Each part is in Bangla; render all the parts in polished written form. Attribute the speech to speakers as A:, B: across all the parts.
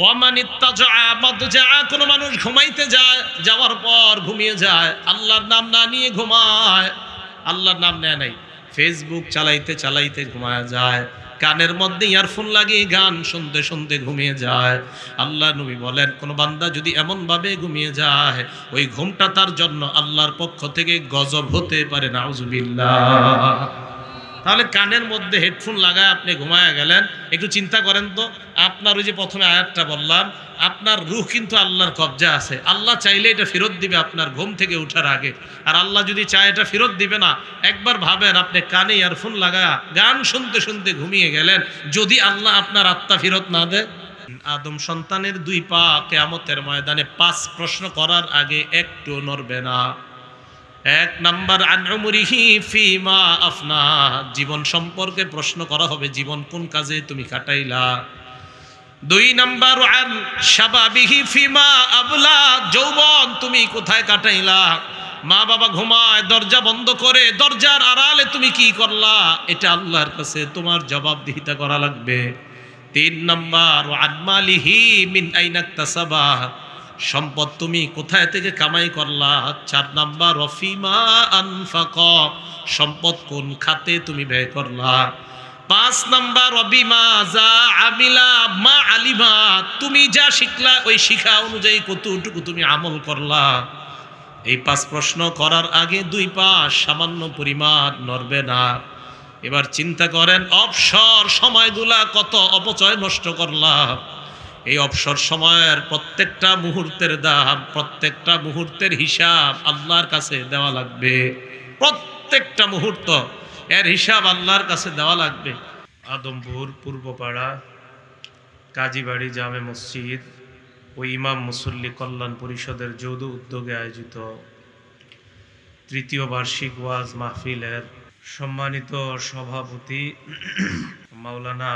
A: ওয়ামান ইত্তাজা মাদজা, কোন মানুষ ঘুমাইতে যায়, যাওয়ার পর ঘুমিয়ে যায়, আল্লাহর নাম না নিয়ে ঘুমায়, আল্লাহর নাম নেয় নাই, ফেসবুক চালাইতে চালাইতে ঘুমায় যায়, কানের মধ্যে ইয়ারফোন লাগিয়ে গান শুনতে শুনতে ঘুমিয়ে যায়। আল্লাহ নবী বলেন, কোন বান্দা যদি এমন ভাবে ঘুমিয়ে যায়, ওই ঘুমটা তার জন্য আল্লাহর পক্ষ থেকে গজব হতে পারে, নাউজুবিল্লাহ। তাহলে কানের মধ্যে হেডফোন লাগায় আপনি ঘুমায় গেলেন, একটু চিন্তা করেন তো, আপনার ওই যে প্রথমে আয়াতটা বললাম, আপনার রূহ কিন্তু আল্লাহর কবজা আছে, আল্লাহ চাইলে এটা ফেরত দিবে আপনার ঘুম থেকে উঠার আগে, আর আল্লাহ যদি চায় এটা ফেরত দিবে না। একবার ভাবেন, আপনি কানে ইয়ারফোন লাগায় গান শুনতে শুনতে ঘুমিয়ে গেলেন, যদি আল্লাহ আপনার আত্মা ফেরত না দেয়। আদম সন্তানের দুই পা কিয়ামতের ময়দানে 5 প্রশ্ন করার আগে একটু নড়বে না। 1 নাম্বার, আন উমরিহি ফিমা আফনা, জীবন সম্পর্কে প্রশ্ন করা হবে, জীবন কোন কাজে তুমি কাটাইলা। 2 নাম্বার, আন শাবাবিহি ফিমা আবলা, যৌবন তুমি কোথায় কাটাইলা। মা বাবা ঘুমায়, দরজা বন্ধ করে দরজার আড়ালে তুমি কি করলা, এটা আল্লাহর কাছে তোমার জবাবদিহিতা করা লাগবে। 3 নাম্বার, আন মালিহি মিন আইনা ইকতাসাবা, সম্পদ তুমি কোথায় থেকে কামাই করলা। 4 নাম্বার, রফিমা আনফাকা, সম্পদ কোন খাতে তুমি ব্যয় করলা। 5 নাম্বার, রবিমা যা আমিলা মা আলিমা, তুমি যা শিখলা ওই শিখা অনুযায়ী কতটুকু তুমি আমল করলা। এই 5 প্রশ্ন করার আগে 2 পা সামান্য পরিমাণ নড়বে না। এবার চিন্তা করেন, অবসর সময়গুলা কত অপচয় নষ্ট করলাম। এই অবসর সময়ের প্রত্যেকটা মুহূর্তের দাম, প্রত্যেকটা মুহূর্তের হিসাব আল্লাহর কাছে দেওয়া লাগবে। প্রত্যেকটা মুহূর্ত এর হিসাব আল্লাহর কাছে দেওয়া লাগবে। আদমপুর পূর্বপাড়া কাজীবাড়ি জামে মসজিদ ও ইমাম মুসল্লি কল্যাণ পরিষদের যৌথ উদ্যোগে আয়োজিত 3য় বার্ষিক ওয়াজ মাহফিলের সম্মানিত সভাপতি মাওলানা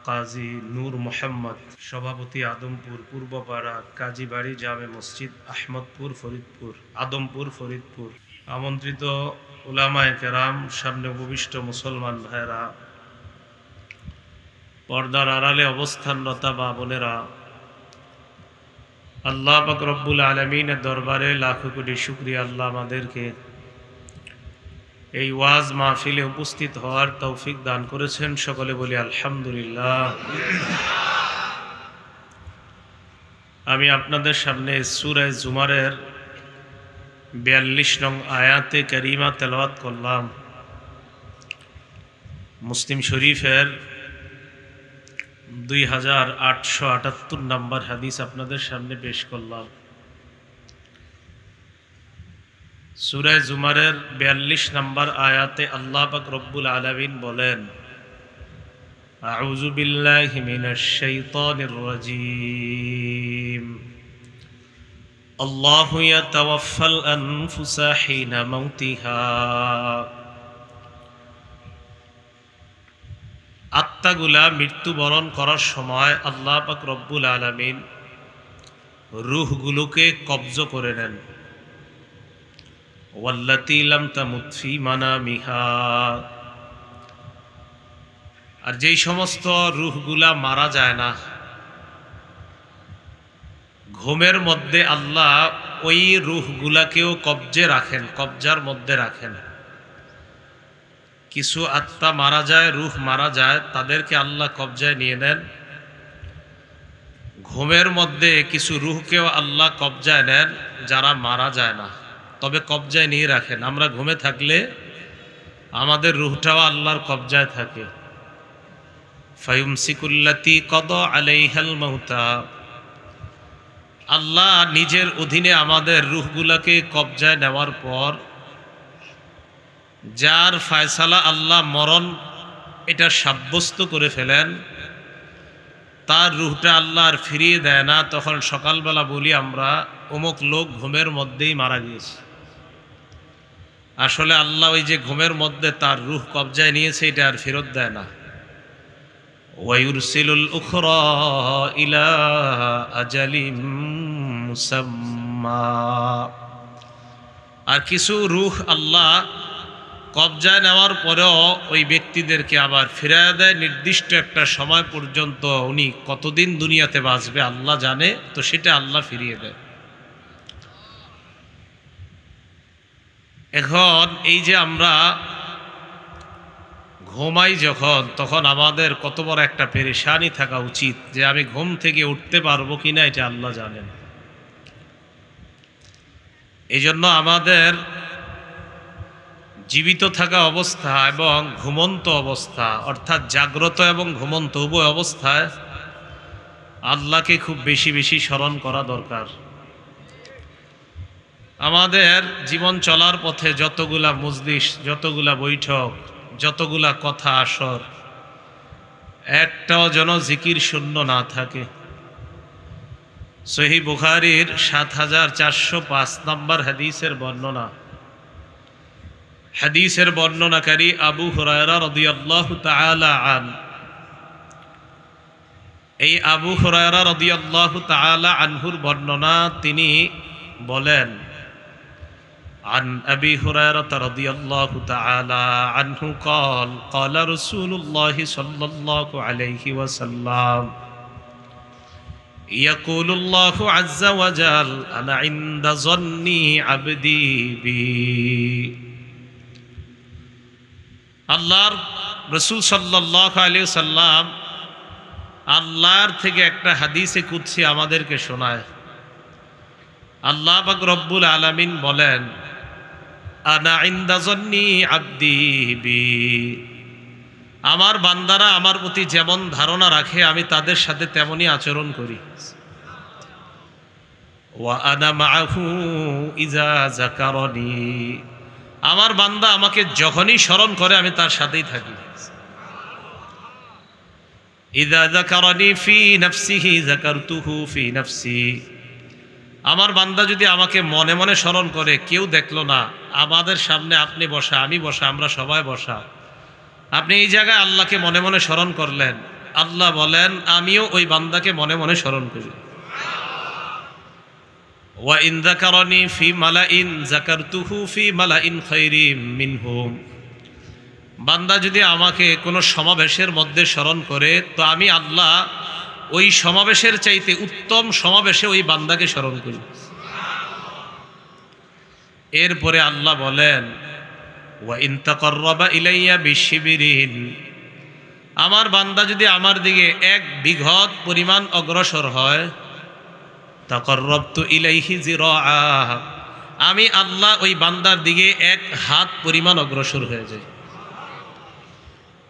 A: কাজী নূর মোহাম্মদ, সভাপতি আদমপুর পূর্বপাড়া কাজীবাড়ি জামে মসজিদ আহমদপুর ফরিদপুর, আদমপুর ফরিদপুর, আমন্ত্রিত উলামায়ে কেরাম, সামনে উপবিষ্ট মুসলমান ভাইরা, পর্দার আড়ালে অবস্থানরতা মা বোনেরা, আল্লাহ পাক রব্বুল আলামিনের দরবারে লাখো কোটি শুকরিয়া, আল্লাহ আমাদেরকে এই ওয়াজ মাহফিলে উপস্থিত হওয়ার তৌফিক দান করেছেন। সকলে বলি আলহামদুলিল্লাহ। আমি আপনাদের সামনে সূরা জুমারের 42 নং আয়াতে কারিমা তেলাওয়াত করলাম। মুসলিম শরীফের 2878 নম্বর হাদিস আপনাদের সামনে পেশ করলাম। সূরা জুমারের 42 নম্বর আয়াতে আল্লাহ পাক রব্বুল আলামিন বলেন, আউযু বিল্লাহি মিনাশ শাইতানির রাজীম, আল্লাহু ইয়াতাওয়াফাল আনফুসা হিনা মাউতিহা, আত্মাগুলা মৃত্যুবরণ করার সময় আল্লাহ পাক রব্বুল আলামিন রূহগুলোকে কবজ করে নেন। ওয়াল্লাতী লাম তামুত ফী মানামিহা, আর যেই সমস্ত রূহগুলা মারা যায় না, ঘুমের মধ্যে আল্লাহ ওই রূহগুলাকেও কবজে রাখেন, কবজার মধ্যে রাখেন। কিছু আত্মা মারা যায়, রূহ মারা যায়, তাদেরকে আল্লাহ কবজায় নিয়ে নেন। ঘুমের মধ্যে কিছু রূহকেও আল্লাহ কবজায় নেন, যারা মারা যায় না, তবে কবজায় নিয়ে রাখেন। আমরা ঘুমে থাকলে আমাদের রূহটাও আল্লাহর কবজায় থাকে। ফায়ুমসিকুল্লাতী কাদা আলাইহাল মাউতা, আল্লাহ নিজের অধীনে আমাদের রূহগুলাকে কবজায় নেওয়ার পর যার ফায়সালা আল্লাহ মরণ এটা সাব্যস্ত করে ফেলেন, তার রূহটা আল্লাহ আর ফিরিয়ে দেয় না। তখন সকালবেলা বলি আমরা, অমুক লোক ঘুমের মধ্যেই মারা গিয়েছে। আসলে আল্লাহ ওই যে ঘুমের মধ্যে তার রূহ কবজায় নিয়েছে, এটা আর ফেরত দেয় না। ওয়ায়ুরসিলুল উখরা ইলা আজালিম মুসাম্মা, আর কিছু রূহ আল্লাহ কবজায় নেওয়ার পরেও ওই ব্যক্তিদেরকে আবার ফিরিয়ে দেয় নির্দিষ্ট একটা সময় পর্যন্ত। উনি কতদিন দুনিয়াতে বাঁচবে আল্লাহ জানে, তো সেটা আল্লাহ ফিরিয়ে দেয়। এখন এই যে আমরা ঘুমাই যখন, তখন আমাদের কত বড় একটা পেরেশানি থাকা উচিত যে আমি ঘুম থেকে উঠতে পারবো কিনা, এটা আল্লাহ জানেন। এই জন্য আমাদের জীবিত থাকা অবস্থা এবং ঘুমন্ত অবস্থা, অর্থাৎ জাগ্রত এবং ঘুমন্ত উভয় অবস্থায় আল্লাহকে খুব বেশি বেশি স্মরণ করা দরকার। আমাদের জীবন চলার পথে যতগুলা মজলিস, যতগুলা বৈঠক, যতগুলা কথা আসর, একটাও যেন জিকির শূন্য না থাকে। সহিহ বুখারীর ৭৪০৫ নম্বর হাদিসের বর্ণনা, হাদিসের বর্ণনাকারী আবু হুরায়রা রাদিয়াল্লাহু তাআলা আন। এই আবু হুরায়রা রাদিয়াল্লাহু তাআলা আনহুর বর্ণনা, তিনি বলেন, عن أبي هريرة رضي الله تعالى عنه قال قال رسول الله صلى الله عليه وسلم يقول الله عز وجل أنا عند ظن عبدي بي। আল্লাহর রাসূল সাল্লাল্লাহু আলাইহি ওয়াসাল্লাম আল্লাহর থেকে একটা হাদিসে কুদসি আমাদেরকে শোনায়। আল্লাহ পাক রব্বুল আলামিন বলেন, আনা ইনদা যন্নি আবদি বি। আমার বান্দারা আমার প্রতি যেমন ধারণা রাখে আমি তাদের সাথে তেমনই আচরণ করি। ওয়া আনা মাআহু ইজা যাকারানি। আমার বান্দা আমাকে যখনই স্মরণ করে আমি তার সাথেই থাকি। ইযা যাকারানি ফি নাফসিহি যাকারতুহু ফি নাফসি। আমার বান্দা যদি আমাকে মনে মনে স্মরণ করে, কেউ দেখলো না, আমাদের সামনে আপনি বসা, আমি বসা, আমরা সবাই বসা, আপনি এই জায়গায় আল্লাহকে মনে মনে স্মরণ করলেন, আল্লাহ বলেন আমিও ওই বান্দাকে মনে মনে স্মরণ করি। ওয়া ইন যাকারানি ফি মালাইন যাকারতুহু ফি মালাইন খায়রিম মিনহুম। বান্দা যদি আমাকে কোনো সমাবেশের মধ্যে স্মরণ করে, তো আমি আল্লাহ ওই সমাবেশের চাইতে উত্তম সমাবেশে ওই বান্দাকে স্মরণ করি। এরপরে আল্লাহ বলেন, ওয়া ইন তাকাররাবা ইলাইয়া বিশিবরিন। আমার বান্দা যদি আমার দিকে 1 বিঘত পরিমাণ অগ্রসর হয়, তাকাররাবতু ইলাইহি যিরাআ। আমি আল্লাহ ওই বান্দার দিকে 1 হাত পরিমাণ অগ্রসর হয়ে যাই।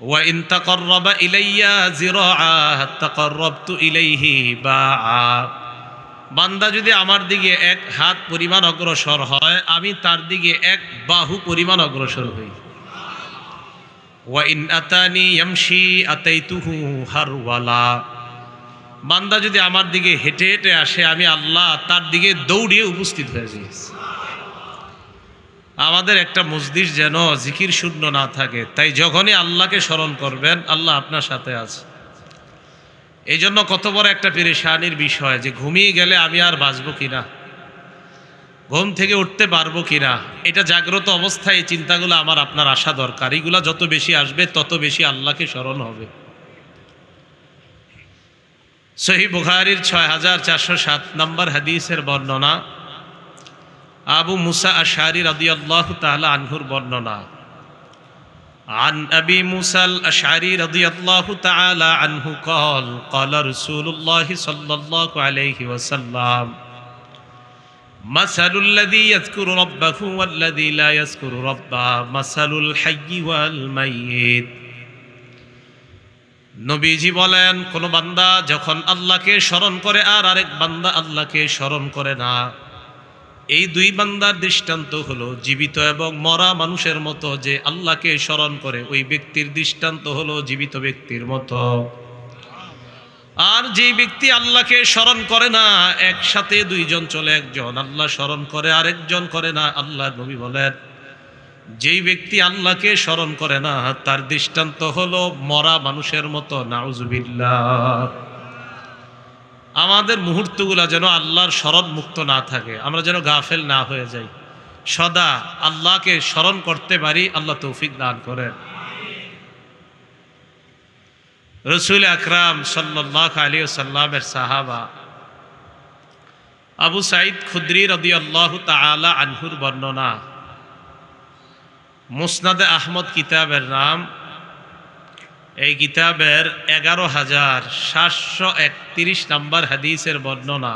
A: ওয়া ইন তাকাররাবা ইলাইয়া যিরাআ তাকাররাবতু ইলাইহি বাআ। বান্দা যদি আমার দিকে 1 হাত পরিমাণ অগ্রসর হয়, আমি তার দিকে 1 বাহু পরিমাণ অগ্রসর হই। ওয়া ইন আতানি ইয়ামশি আতাইতুহু হারওয়ালা। বান্দা যদি আমার দিকে হেঁটে হেঁটে আসে, আমি আল্লাহ তার দিকে দৌড়িয়ে উপস্থিত হয়ে যাই। আমাদের একটা মজলিস যেন জিকির শূন্য না থাকে। তাই যখনই আল্লাহকে স্মরণ করবেন, আল্লাহ আপনার সাথে আছে। এই জন্য কত বড় একটা পেরেশানির বিষয় যে ঘুমিয়ে গেলে আমি আর বাঁচবো কিনা, ঘুম থেকে উঠতে পারবো কিনা। এটা জাগ্রত অবস্থায় এই চিন্তাগুলো আমার আপনার আসা দরকার। এইগুলা যত বেশি আসবে তত বেশি আল্লাহকে স্মরণ হবে। সহিহ বুখারীর ৬৪০৭ নম্বর হাদিসের বর্ণনা, আবু মুসা আশআরী রাদিয়াল্লাহু তাআলা আনহুর বর্ণনা। عن أبي موسى الأشعري رضي الله تعالى عنه قال قال رسول الله صلى الله عليه وسلم مثل الذي يذكر ربه والذي لا يذكر ربه مثل الحي والميت। নবীজি বলেন, কোন বান্দা যখন আল্লাহকে স্মরণ করে আর আরেক বান্দা আল্লাহকে স্মরণ করে না, এই 2 বান্দার দৃষ্টান্ত হলো জীবিত এবং মরা মানুষের মতো। যে আল্লাহকে স্মরণ করে ওই ব্যক্তির দৃষ্টান্ত হলো জীবিত ব্যক্তির মতো। আর যে ব্যক্তি আল্লাহকে স্মরণ করে না, একসাথে 2 জন চলে, একজন আল্লাহ স্মরণ করে আরেকজন করে না। আল্লাহ নবী বলেন, যেই ব্যক্তি আল্লাহকে স্মরণ করে না তার দৃষ্টান্ত হলো মরা মানুষের মতো। নাউজুবিল্লাহ। আমাদের মুহূর্তগুলো যেন আল্লাহর স্মরণ মুক্ত না থাকে, আমরা যেন গাফেল না হয়ে যাই। সদা আল্লাহকে স্মরণ করতে পারি, আল্লাহ তৌফিক দান করেন। রসুল আকরাম সাল্লাল্লাহু আলাইহি ওয়াসাল্লামের সাহাবা আবু সাঈদ খুদরি রাদিয়াল্লাহু তাআলা আনহুর বর্ণনা, মুসনাদে আহমদ কিতাবের নাম, এই কিতাবের 11,731 নম্বর হাদিসের বর্ণনা।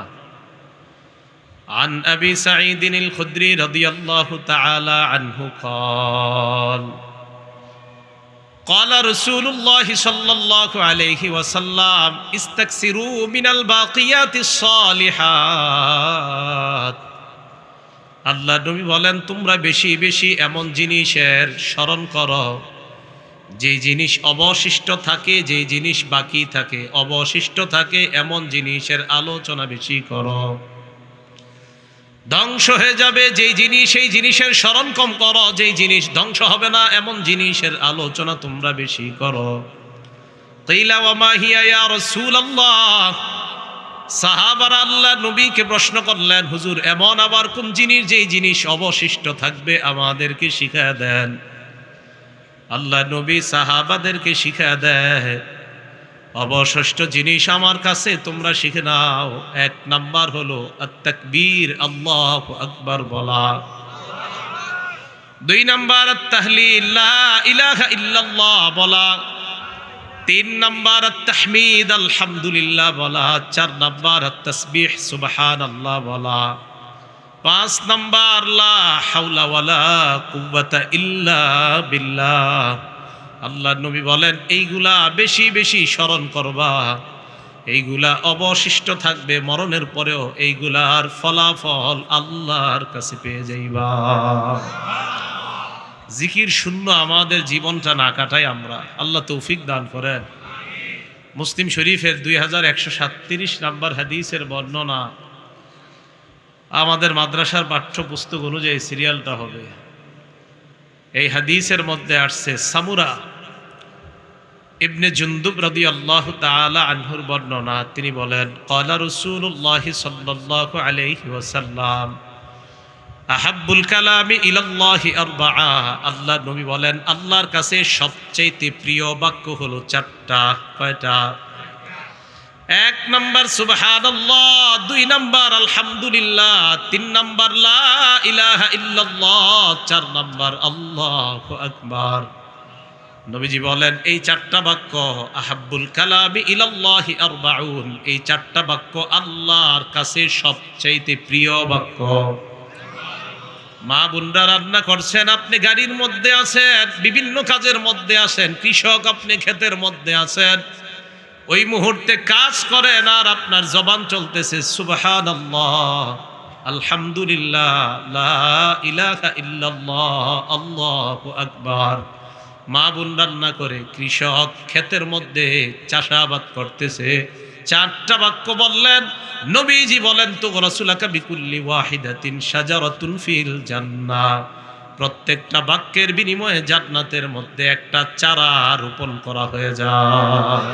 A: عن أبي سعيد الخدري رضي الله تعالى عنه قال قال رسول الله صلى الله عليه وسلم استكثروا من الباقيات الصالحات। আল্লাহ নবী বলেন, তোমরা বেশি বেশি এমন জিনিসের স্মরণ করো যে জিনিস অবশিষ্ট থাকে, যে জিনিস বাকি থাকে, অবশিষ্ট থাকে এমন জিনিসের আলোচনা বেশি করো। ধ্বংস হয়ে যাবে যেই জিনিস, সেই জিনিসের স্মরণ কম করো। যেই জিনিস ধ্বংস হবে না এমন জিনিসের আলোচনা তোমরা বেশি করো। কিলা ওয়া মা হিয়া ইয়া রাসূলুল্লাহ। সাহাবারা আল্লাহ নবীকে প্রশ্ন করলেন, হুজুর এমন আবার কোন জিনিস যেই জিনিস অবশিষ্ট থাকবে, আমাদেরকে শিখিয়ে দেন। আল্লাহ নবী সাহাবাদেরকে শিখিয়ে দেয়, অবশিষ্ট জিনিস আমার কাছে তোমরা শিখে নাও। 1 নাম্বার হলো আত-তাকবীর, আল্লাহু আকবার বলা। 2 নাম্বার আত-তাহলিল, লা ইলাহা ইল্লাল্লাহ বলা। 3 নাম্বার আত-তাহমিদ, আলহামদুলিল্লাহ বলা। 4 নাম্বার আত-তাসবিহ, সুবহানাল্লাহ বলা। 5 নাম্বার লা হাওলা ওয়ালা কুওয়াতা ইল্লা বিল্লাহ। আল্লাহ নবী বলেন, এইগুলা বেশি বেশি স্মরণ করবা, এইগুলা অবশিষ্ট থাকবে মরণের পরেও, এইগুলার ফলাফল আল্লাহর কাছে পেয়ে যাইবা। জিকির শূন্য আমাদের জীবনটা না কাটাই আমরা, আল্লাহ তৌফিক দান করেন। মুসলিম শরীফের 2137 নম্বর হাদিসের বর্ণনা। আমাদের মাদ্রাসার পাঠ্যপুস্তক অনুযায়ী সিরিয়ালটা হবে। এই হাদিসের মধ্যে আসছে সামুরা ইবনে জুনদুব রাদিয়াল্লাহু তাআলা আনহুর বর্ণনা। তিনি বলেন, ক্বালা রাসূলুল্লাহ সাল্লাল্লাহু আলাইহি ওয়াসাল্লাম আহাব্বুল কালামি ইলাল্লাহি আরবাআ। আল্লাহ নবী বলেন, আল্লাহর কাছে সবচেয়ে প্রিয় বাক্য হলো 4টা। কয়টা? 1 নাম্বার সুবহানাল্লাহ, 2 নাম্বার আলহামদুলিল্লাহ, 3 নাম্বার লা ইলাহা ইল্লাল্লাহ, 4 নাম্বার আল্লাহু আকবার। নবীজি বলেন, এই 4টা বাক্য আহাব্বুল কালামি ইলাল্লাহি আরবাউন, এই 4টা বাক্য আল্লাহর কাছে সবচেয়ে প্রিয় বাক্য। মা বোনরা রান্না করছেন, আপনি গাড়ির মধ্যে আছেন, বিভিন্ন কাজের মধ্যে আছেন, কৃষক আপনি ক্ষেতের মধ্যে আছেন, ওই মুহূর্তে কাজ করেন আর আপনার জবান চলতেছে সুবহানাল্লাহ, আলহামদুলিল্লাহ, লা ইলাহা ইল্লাল্লাহ, আল্লাহু আকবার। মা বোন রান্না করে, কৃষক ক্ষেতের মধ্যে চাষাবাদ করতেছে, 4টা বাক্য বললেন। নবীজি বলেন, তো রাসূলুকা বিকুল্লি ওয়াহিদাতিন শাজারাতুন ফিল জান্নাহ, প্রত্যেকটা বাক্যের বিনিময়ে জান্নাতের মধ্যে একটা চারা রোপণ করা হয়ে যায়।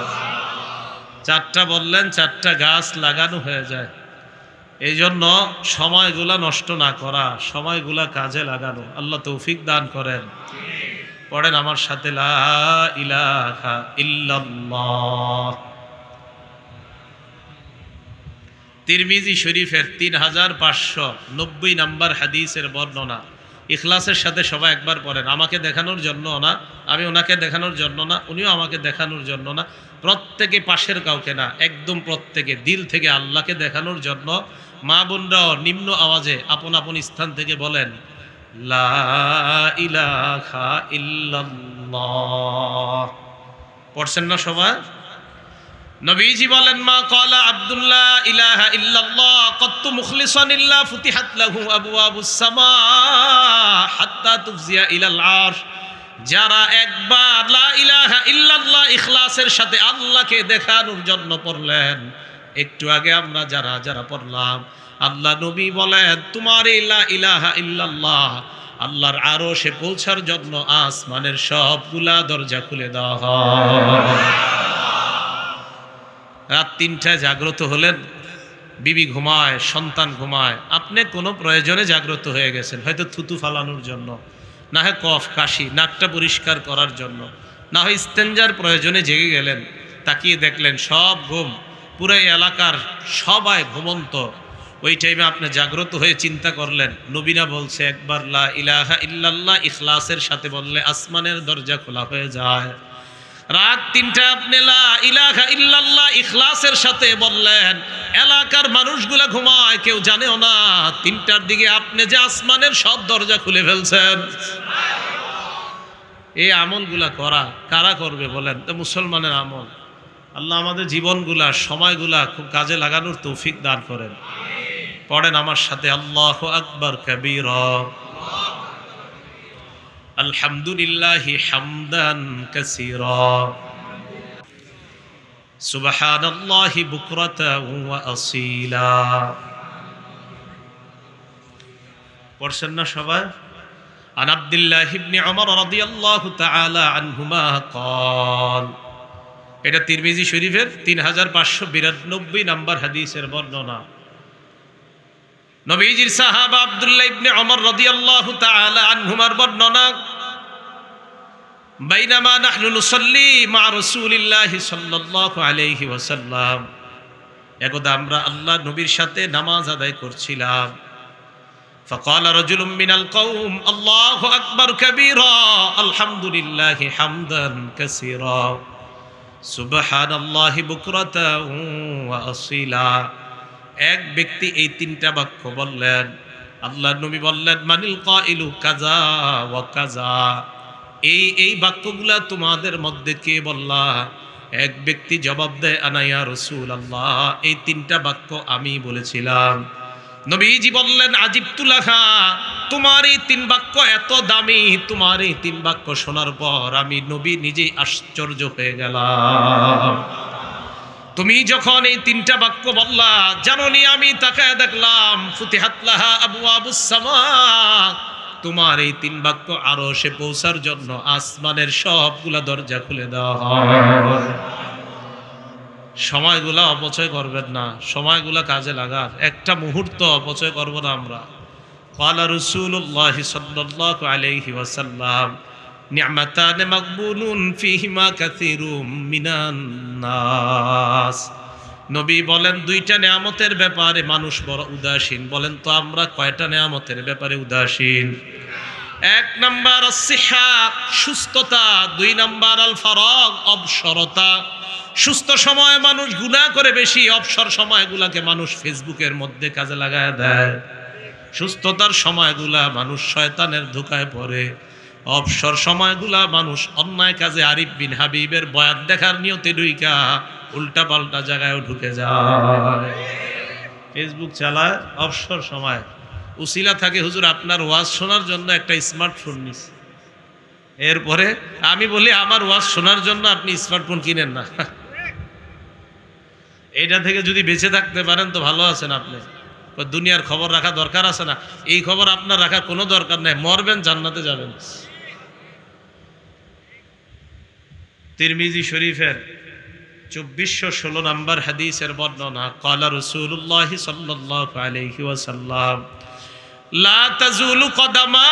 A: 4টা বললেন, 4টা গাছ লাগানো হয়ে যায়। এই জন্য সময়গুলা নষ্ট না করা, সময়গুলা কাজে লাগানো। আল্লাহ তৌফিক দান করেন। পড়েন আমার সাথে, লা ইলাহা ইল্লাল্লাহ। তিরমিজি শরীফের 3590 নম্বর হাদিসের বর্ণনা। ইখলাসের সাথে সবাই একবার পড়েন। আমাকে দেখানোর জন্য না, আমি ওনাকে দেখানোর জন্য না, উনিও আমাকে দেখানোর জন্য না, প্রত্যেকে পাশের কাউকে না, একদম প্রত্যেকে দিল থেকে আল্লাহকে দেখানোর জন্য। মা বোনরাও নিম্ন আওয়াজে আপন আপন স্থান থেকে বলেন, লা ইলাহা ইল্লাল্লাহ। পড়ছেন না সবাই? নবীজি বলেন, মা ক্বালা আব্দুল্লাহ ইলাহা ইল্লাল্লাহ কত্তু মুখলিসান ইল্লা ফুতিহাত লাহু আবওয়াবুস সামা হাত্তা তুফজিয়া ইলাল আরশ। যারা একবার লা ইলাহা ইল্লাল্লাহ ইখলাসের সাথে আল্লাহকে দেখানোর জন্য পড়লেন, একটু আগে আমরা যারা যারা পড়লাম, আল্লাহ নবী বলেন, তোমার এই লা ইলাহা ইল্লাল্লাহ আল্লাহর আরশে পৌঁছার জন্য আসমানের সবগুলা দরজা খুলে দেওয়া হয়। রাত 3টায় জাগ্রত হলেন, বিবি ঘুমায়, সন্তান ঘুমায়, আপনি কোনো প্রয়োজনে জাগ্রত হয়ে গেছেন, হয়তো থুতু ফালানোর জন্য, না হয় কফ কাশি, নাকটা পরিষ্কার করার জন্য, না হয় ইস্তেঞ্জার প্রয়োজনে জেগে গেলেন, তাকিয়ে দেখলেন সব ঘুম, পুরো এলাকার সবাই ঘুমন্ত। ওই টাইমে আপনি জাগ্রত হয়ে চিন্তা করলেন, নবীনা বলছে একবার লা ইলাহা ইল্লাল্লাহ ইখলাসের সাথে বললে আসমানের দরজা খোলা হয়ে যায়। রাত ৩টা আপনি লা ইলাহা ইল্লাল্লাহ ইখলাসের সাথে বললেন, এলাকার মানুষগুলা ঘুমায়, কেউ জানেও না, ৩টার দিকে আপনি যে আসমানের সব দরজা খুলে ফেলছেন। এই আমলগুলা করা কারা করবে বলেন? তো মুসলমানের আমল। আল্লাহ আমাদের জীবনগুলা, সময়গুলা খুব কাজে লাগানোর তৌফিক দান করেন। পড়েন আমার সাথে, আল্লাহু আকবার কাবীরা, আলহামদুলিল্লাহি হামদান কাসীরা, সুবহানাল্লাহি বুকরাতাও ওয়া আসীলা। পড়ছেন না সবাই? আন আব্দুল্লাহ ইবনে ওমর রাদিয়াল্লাহু তাআলা আনহুমা قال, এটা তিরমিজি শরীফের 3592 নম্বর হাদিসের বর্ণনা। নবীজির সাহাবা আব্দুল্লাহ ইবনে ওমর রাদিয়াল্লাহু তাআলা আনহুমার বর্ণনা, বাইনামা নাহনু নুসাল্লি মা রাসূলিল্লাহি সাল্লাল্লাহু আলাইহি ওয়াসাল্লাম, একদা আমরা আল্লাহ নবীর সাথে নামাজ আদায় করছিলাম। فقال رجل من القوم الله أكبر كبيرا الحمد لله حمدا كثيرا سبحان الله بكرة وأصيلا। এক ব্যক্তি এই 3টা বাক্য বললেন। আল্লাহর নবী বললেন, মানিল কাইলু কাজা ওয়া কাজা, এই বাক্যগুলা তোমাদের মধ্যে কে বললা? এক ব্যক্তি জবাব দেয়, আনা ইয়া রাসূলুল্লাহ, এই 3টা বাক্য আমি বলেছিলাম। নবীজি বললেন, আজিবতু লাহা, তোমার এই 3 বাক্য এত দামি, তোমার এই 3 বাক্য শোনার পর আমি নবী নিজেই আশ্চর্য হয়ে গেলাম। তুমি যখন এই 3টা বাক্য বললা, জানোনি আমি তাকায় দেখলাম ফুতিহাত লাহা আবওয়াবুস সামা, তোমার এই 3 বাক্য আরশে পৌঁছার জন্য আসমানের সবগুলা দরজা খুলে দেওয়া হয়। সময়গুলা অপচয় করবেন না, সময়গুলা কাজে লাগান, একটা মুহূর্ত অপচয় করব না আমরা। ক্বালা রাসূলুল্লাহ সাল্লাল্লাহু আলাইহি ওয়াসাল্লাম, নি'মাতান মাকবুনুন ফীহিমা কাসীরুম মিনান নাস। নবী বলেন 2টা নেয়ামতের ব্যাপারে মানুষ বড় উদাসীন। বলেন তো আমরা কয়টা নেয়ামতের ব্যাপারে উদাসীন? 1 নাম্বার আসিহা, সুস্থতা। 2 নাম্বার আল ফারাগ, অবসরতা। সুস্থ সময়ে মানুষ গুনাহ করে বেশি, অবসর সময়গুলাকে মানুষ ফেসবুকের মধ্যে কাজে লাগায় দেয়। সুস্থতার সময়গুলা মানুষ শয়তানের ধোঁকায় পড়ে, অবসর সময়গুলা মানুষ অন্যায় কাজে আরিফ বিন হাবিবের বয়ান দেখার নিয়তে ঢুইকা উল্টা পাল্টা জায়গায়ও ঢুকে যায়। ফেসবুক চালায় অবসর সময়, উসিলা থাকে হুজুর আপনার ওয়াজ শোনার জন্য একটা স্মার্টফোন নিস। এরপরে আমি বলি আমার ওয়াজ শোনার জন্য আপনি স্মার্টফোন কিনেন না। এইটা থেকে যদি বেঁচে থাকতে পারেন তো ভালো আছেন আপনি। দুনিয়ার খবর রাখা দরকার আছে না? এই খবর আপনার রাখার কোনো দরকার নেই, মরবেন জান্নাতে যাবেন। তিরমিজি শরীফের 2416 নম্বর হাদিসের বর্ণনা, ক্বালা রাসূলুল্লাহ সাল্লাল্লাহু আলাইহি ওয়াসাল্লাম, লা তাজুলু কদামা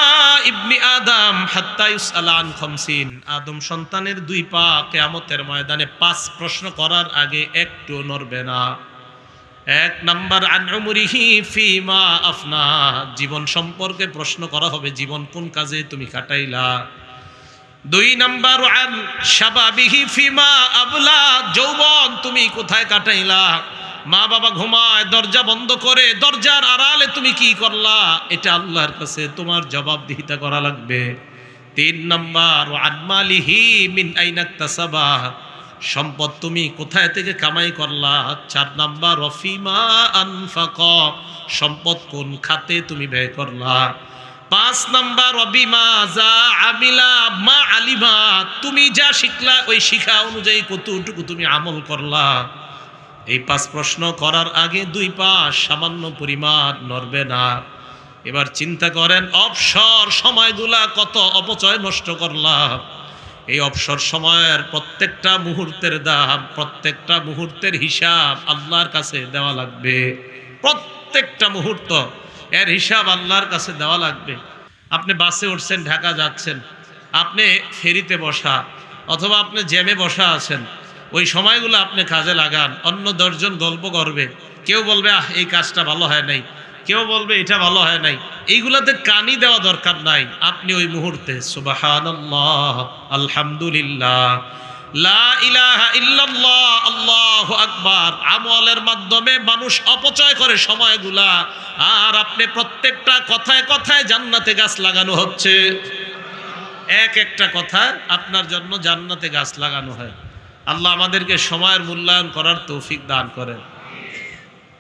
A: ইবনি আদম হাত্তা ইউসআলা আন 50। আদম সন্তানের 2 পা কিয়ামতের ময়দানে 5 প্রশ্ন করার আগে একটু নড়বে না। 1 নাম্বার আন উমরিহি ফিমা আফনা, জীবন সম্পর্কে প্রশ্ন করা হবে, জীবন কোন কাজে তুমি কাটাইলা। 2 নাম্বার আন শাবাবিহি ফিমা আবলা, যৌবন তুমি কোথায় কাটাইলা। মা বাবা ঘুমায়, দরজা বন্ধ করে দরজার আড়ালে তুমি কি করলা, এটা আল্লাহর কাছে তোমার জবাবদিহিতা করা লাগবে। 3 নাম্বার আন মালিহি মিন আইনা ইকতাসাবা, সম্পদ তুমি কোথায় থেকে কামাই করলা। 4 নাম্বার ওয়াফিমা আনফাকা, সম্পদ কোন খাতে তুমি ব্যয় করলা। 5 নাম্বার ওয়াবিমা যা আমিলা মা আলিমা, তুমি যা শিখলা ওই শিখা অনুযায়ী কতটুকু তুমি আমল করলা। এই 5 প্রশ্ন করার আগে 2 পা সামান্য পরিমাণ নড়বে না। এবার চিন্তা করেন অবসর সময়গুলা কত অপচয় নষ্ট করলাম। এই অবসর সময়ের প্রত্যেকটা মুহূর্তের দাম, প্রত্যেকটা মুহূর্তের হিসাব আল্লাহর কাছে দেওয়া লাগবে। প্রত্যেকটা মুহূর্ত এর হিসাব আল্লাহর কাছে দেওয়া লাগবে। আপনি বাসে উঠছেন, ঢাকা যাচ্ছেন, আপনি ফেরিতে বসা অথবা আপনি জ্যামে বসা আছেন, ওই সময়গুলো আপনি কাজে লাগান। অন্য 10 জন গল্প করবে, কেউ বলবে আহ এই কাজটা ভালো হয় নাই, কেউ বলবে এটা ভালো হয় নাই, এইগুলাতে কানি দেওয়া দরকার নাই। আপনি ওই মুহূর্তে সুবহানাল্লাহ, আলহামদুলিল্লাহ, লা ইলাহা ইল্লাল্লাহ, আল্লাহু আকবার আমলের মাধ্যমে মানুষ অপচয় করে সময়গুলা, আর আপনি প্রত্যেকটা কথায় কথায় জান্নাতে গাছ লাগানো হচ্ছে। এক একটা কথায় আপনার জন্য জান্নাতে গাছ লাগানো হয়। আল্লাহ আমাদেরকে সময়ের মূল্যায়ন করার তৌফিক দান করেন।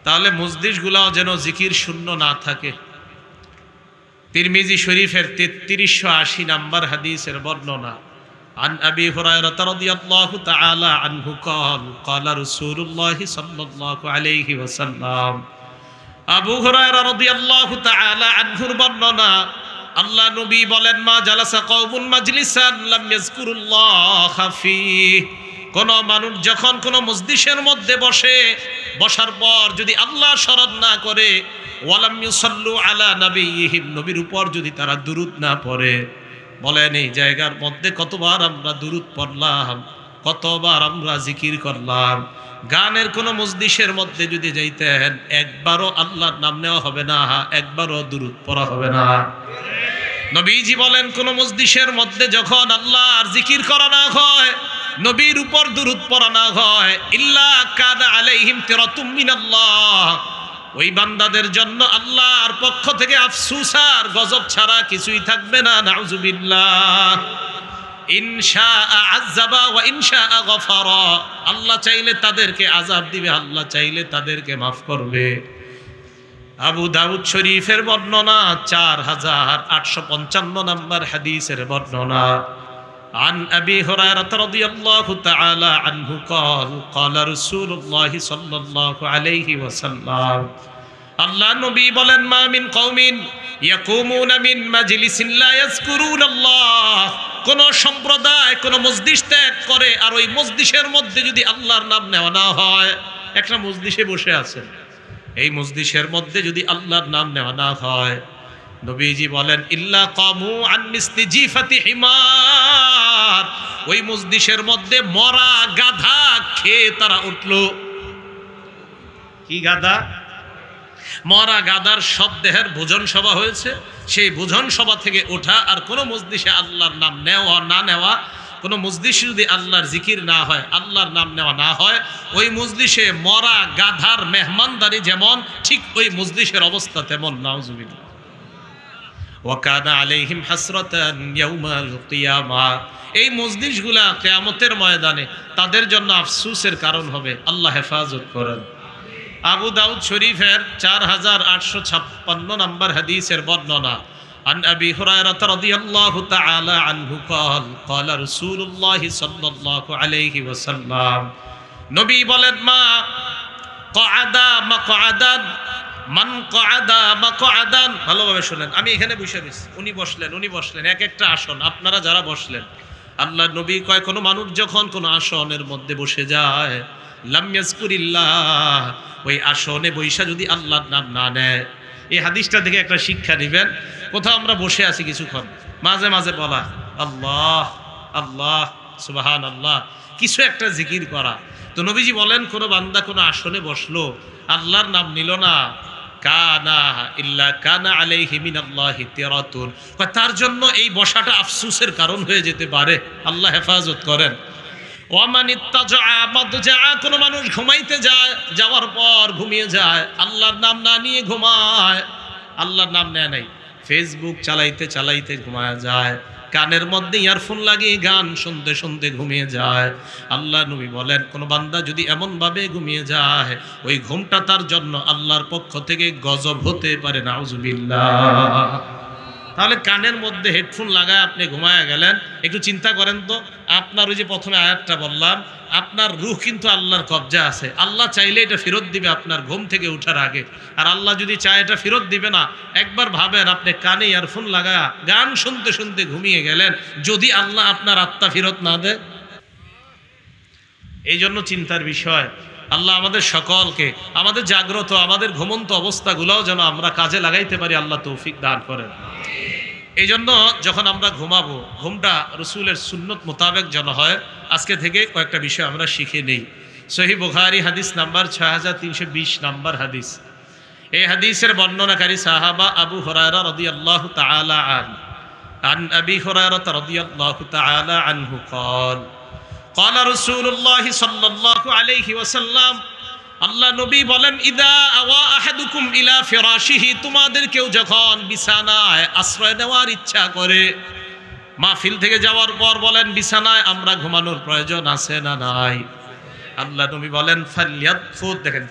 A: তাহলে মজলিসগুলাও যেন জিকির শূন্য না থাকে। তিরমিজি শরীফের 3380 নম্বর হাদিসের বর্ণনা, عن أبي هريرة رضي الله تعالى عنه قال قال رسول الله صلى الله عليه وسلم আবু হুরায়রা রাদিয়াল্লাহু তাআলা আনহুর বর্ণনা, আল্লাহ নবী বলেন, মা জালাসা কওমুন মাজলিসান লাম ইয়াজকুরুল্লাহ ফীহ, কোন মানুষ যখন কোন মজলিসের মধ্যে বসে, বসার পর যদি আল্লাহ স্মরণ না করে, ওয়ালাম ইউসাল্লু আলা নাবিয়িহিম, নবীর উপর যদি তারা দুরূদ না পড়ে। বলেন এই জায়গার মধ্যে কতবার আমরা দুরূদ পড়লাম, কতবার আমরা জিকির করলাম। গানের কোন মজলিসের মধ্যে যদি যাইতেন, একবারও আল্লাহর নাম নেওয়া হবে না, একবারও দুরূদ পড়া হবে না। নবীজি বলেন, কোন মজলিসের মধ্যে যখন আল্লাহর জিকির করা না হয়, নবীর উপর দুরূদ পড়া না হয়, ইল্লা কানা আলাইহিম তিরাতুম মিনাল্লাহ, ওই বান্দাদের জন্য আল্লাহর পক্ষ থেকে আফসোস আর গজব ছাড়া কিছুই থাকবে না। নাউজুবিল্লাহ। ইনশাআ আযাবা ওয়া ইনশাআ গফারা, আল্লাহ চাইলে তাদেরকে আযাব দিবে, আল্লাহ চাইলে তাদেরকে মাফ করবে। আবু দাউদ শরীফের বর্ণনা, 4855 নম্বর হাদিসের বর্ণনা, عن أبي هريرة رضي الله تعالى عنه قال قال رسول الله صلى الله عليه وسلم আল্লাহ নবী বলেন, মা মিন কওমিন ইয়াকুমুনা মিন মাজলিসিন লা ইয়াযকুরুনাল্লাহ, কোন সম্প্রদায় কোন মজলিস ত্যাগ করে আর ওই মজলিসের মধ্যে যদি আল্লাহর নাম নেওয়া না হয়, একটা মজলিসে বসে আছেন, এই মজলিসের মধ্যে যদি আল্লাহর নাম নেওয়া না হয়, নবীজি বলেন, ইল্লা কামু আন মিসলি জিফাতি হিমার, ওই মজলিসের মধ্যে মরা গাধা খেয়ে তারা উঠলো। কি গাধা? মরা গাধার সব দেহের ভোজন সভা হয়েছে, সেই ভোজন সভা থেকে ওঠা, আর কোন মজলিসে আল্লাহর নাম নেওয়া না নেওয়া, কোন মজলিসে যদি আল্লাহর জিকির না হয়, আল্লাহর নাম নেওয়া না হয়, ওই মজলিসে মরা গাধার মেহমানদারি যেমন, ঠিক ওই মজলিসের অবস্থা তেমন। নাউজুবিল্লাহ। ওয়াকানা আলাইহিম হাসরাতান ইয়াউমাল কিয়ামা, এই মজলিসগুলা কিয়ামতের ময়দানে তাদের জন্য আফসোসের কারণ হবে। আল্লাহ হেফাজত করেন। আবু দাউদ শরীফের 4856 নম্বর হাদিসের বর্ণনা, عن أبي هريرة رضي الله تعالى عنه قال قال رسول الله صلى الله عليه وسلم নবী বলেন, মা কআদা মাকআদান মান কআদা মাকআদান, ভালোভাবে শুনেন, আমি এখানে বসে রয়েছি, উনি বসলেন, উনি বসলেন, এক একটা আসন, আপনারা যারা বসলেন, আল্লাহ নবী কয়, কোন মানুষ যখন কোন আসনের মধ্যে বসে যায়, লাম ইয়াজকুরিল্লাহ, ওই আসনে বৈশা যদি আল্লাহর নাম না নেয়। এই হাদিসটা থেকে একটা শিক্ষা নেবেন, কোথাও আমরা বসে আছি কিছুক্ষণ, মাঝে মাঝে বলা আল্লাহ আল্লাহ সুবহানাল্লাহ, কিছু একটা জিকির করা। তো নবীজি বলেন, কোন বান্দা কোন আসনে বসলো, আল্লাহর নাম নিল না, কানা ইল্লা কানা আলাইহি মিনাল্লাহি তিরাতুন, তার জন্য এই বসাটা আফসোসের কারণ হয়ে যেতে পারে। আল্লাহ হেফাজত করেন। ওয়ামান ইত্তাজা মাদজা, কোন মানুষ ঘুমাইতে যায়, যাওয়ার পর ঘুমিয়ে যায়, আল্লাহর নাম না নিয়ে ঘুমায়, আল্লাহর নাম নেয় নাই, ফেসবুক চালাইতে চালাইতে ঘুমায় যায়, কানের মধ্যে ইয়ারফোন লাগিয়ে গান শুনতে শুনতে ঘুমিয়ে যায়। আল্লাহ নবী বলেন, কোন বান্দা যদি এমন ভাবে ঘুমিয়ে যায়, ওই ঘুমটা তার জন্য আল্লাহর পক্ষ থেকে গজব হতে পারে। নাউজুবিল্লাহ। তাহলে কানের মধ্যে হেডফোন লাগায় আপনি ঘুমায়া গেলেন, একটু চিন্তা করেন তো, আপনার ওই যে প্রথমে আয়াতটা বললাম, আপনার রূহ কিন্তু আল্লাহর কবজা আছে। আল্লাহ চাইলে এটা ফেরত দিবে আপনার ঘুম থেকে ওঠার আগে, আর আল্লাহ যদি চায় এটা ফেরত দিবে না। একবার ভাবেন, আপনি কানে ইয়ারফোন লাগায়া গান শুনতে শুনতে ঘুমিয়ে গেলেন, যদি আল্লাহ আপনার আত্মা ফেরত না দেয়। এই জন্য চিন্তার বিষয়। আল্লাহ আমাদের সকলকে, আমাদের জাগ্রত, আমাদের ঘুমন্ত অবস্থাগুলোও যেন আমরা কাজে লাগাইতে পারি, আল্লাহ তৌফিক দান করেন। এই জন্য যখন আমরা ঘুমাবো, ঘুমটা রসুলের সুন্নত মোতাবেক যেন হয়। আজকে থেকে কয়েকটা বিষয় আমরা শিখে নেই। সহিহ বুখারী হাদিস নাম্বার 6320 নাম্বার হাদিস। এই হাদিসের বর্ণনাকারী সাহাবা আবু হুরায়রা রাদিয়াল্লাহু তাআলা আন আবি হুরায়রা রাদিয়াল্লাহু তাআলা আনহু قال قال رسول الله صلى الله عليه وسلم, আল্লাহ নবী বলেন, ইদা আওয়া আহাদুকুম ইলা ফিরাশিহি, তোমাদের কেউ যখন বিছানায় আশ্রয় নেওয়ার ইচ্ছা করে, মাহফিল থেকে যাওয়ার পর বলেন বিছানায় আমরা ঘুমানোর প্রয়োজন আছে না নাই? আল্লাহ নবী বলেন ফালয়ানফুদ, দেখেন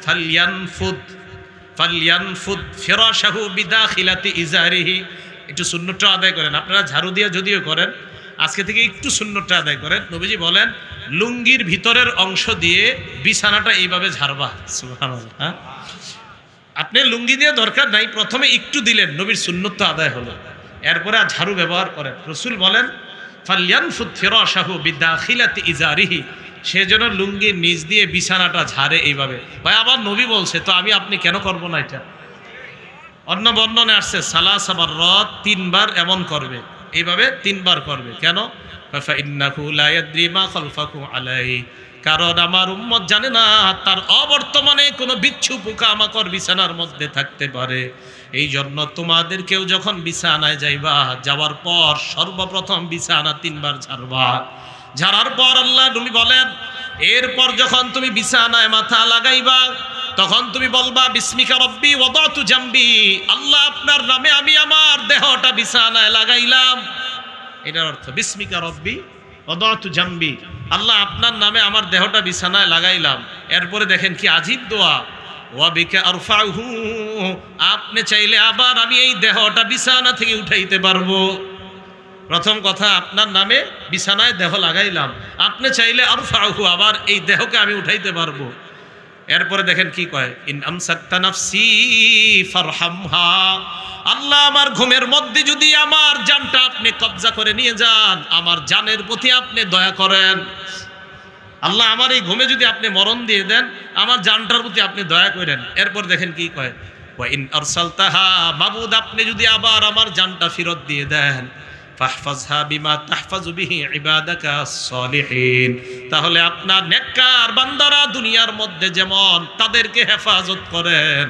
A: ফালয়ানফুদ ফিরাশাহু বিদাখিলাতি ইজারিহি। একটু সুন্নতটা আদায় করেন, আপনারা ঝাড়ু দিয়ে যদিও করেন, আজকে থেকে একটু সুন্নতটা আদায় করেন। নবীজি বলেন লুঙ্গির ভিতরের অংশ দিয়ে বিছানাটা এইভাবে ঝাড়বা। সুবহানাল্লাহ। হ্যাঁ, আপনি লুঙ্গি দিয়ে দরকার নাই, প্রথমে একটু দিলেন, নবীর সুন্নত আদায় হলো, এরপরে আর ঝাড়ু ব্যবহার করেন। রসুল বলেন ফালয়ানফুদ ফিরাশাহু বিদাখিলাতি ইজারিহি, সে যেন লুঙ্গির নিচ দিয়ে বিছানাটা ঝাড়ে এইভাবে। ভাই আবার নবী বলছে, তো আমি আপনি কেন করব না এটা? অন্য বর্ণনে আসছে সালাসা মাররাত, 3 বার এমন করবে, এইভাবে 3 বার করবে। কেন? ফাইন্নাহু লা ইয়াদরি মা খালফাহু আলাইহি, কারণ আমার উম্মত জানে না তার অবর্তমানে কোনো বিচ্ছু পোকামাকড় বিছানার মধ্যে থাকতে পারে। এই জন্য তোমাদের কেউ যখন বিছানায় যাইবা, যাওয়ার পর সর্বপ্রথম বিছানা 3 বার ঝাড়বা। ঝাড়ার পর আল্লাহ নবী বলেন, এরপর যখন তুমি বিছানায় মাথা লাগাইবা, তখন তুমি বলবা বিসমিকা রব্বি ওয়াদাতু জামবি, আল্লাহ আপনার নামে আমি আমার দেহটা বিছানায় লাগাইলাম। এটার অর্থ বিসমিকা রব্বি ওয়াদাতু জামবি, আল্লাহ আপনার নামে আমার দেহটা বিছানায় লাগাইলাম। এরপরে দেখেন কি আজীব দোয়া, ওয়া বিকা আরফাহু, আপনি চাইলে আবার আমি এই দেহটা বিছানা থেকে উঠাইতে পারবো। প্রথম কথা, আপনার নামে বিছানায় দেহ লাগাইলাম, আপনি চাইলে আরফাহু, আবার এই দেহকে আমি উঠাইতে পারবো। এরপরে দেখেন কি কয়, ইন আমসাকতা নাফসি ফারহামহা, আল্লাহ আমার ঘুমের মধ্যে যদি আমার জানটা আপনি কবজা করে নিয়ে যান, আমার জানের প্রতি আপনি দয়া করেন। আল্লাহ আমার এই ঘুমে যদি আপনি মরণ দিয়ে দেন, আমার জানটার প্রতি আপনি দয়া করেন। এরপর দেখেন কি কয়, ওয়া ইন আরসালতাহা, মাবুদ আপনি যদি আবার আমার জানটা ফেরত দিয়ে দেন, ফাহফাজহা বিমা তাহফাজু বিহি ইবাদাকা সলিহিন, তাহলে আপনার নেককার বান্দারা দুনিয়ার মধ্যে যেমন তাদেরকে হেফাজত করেন,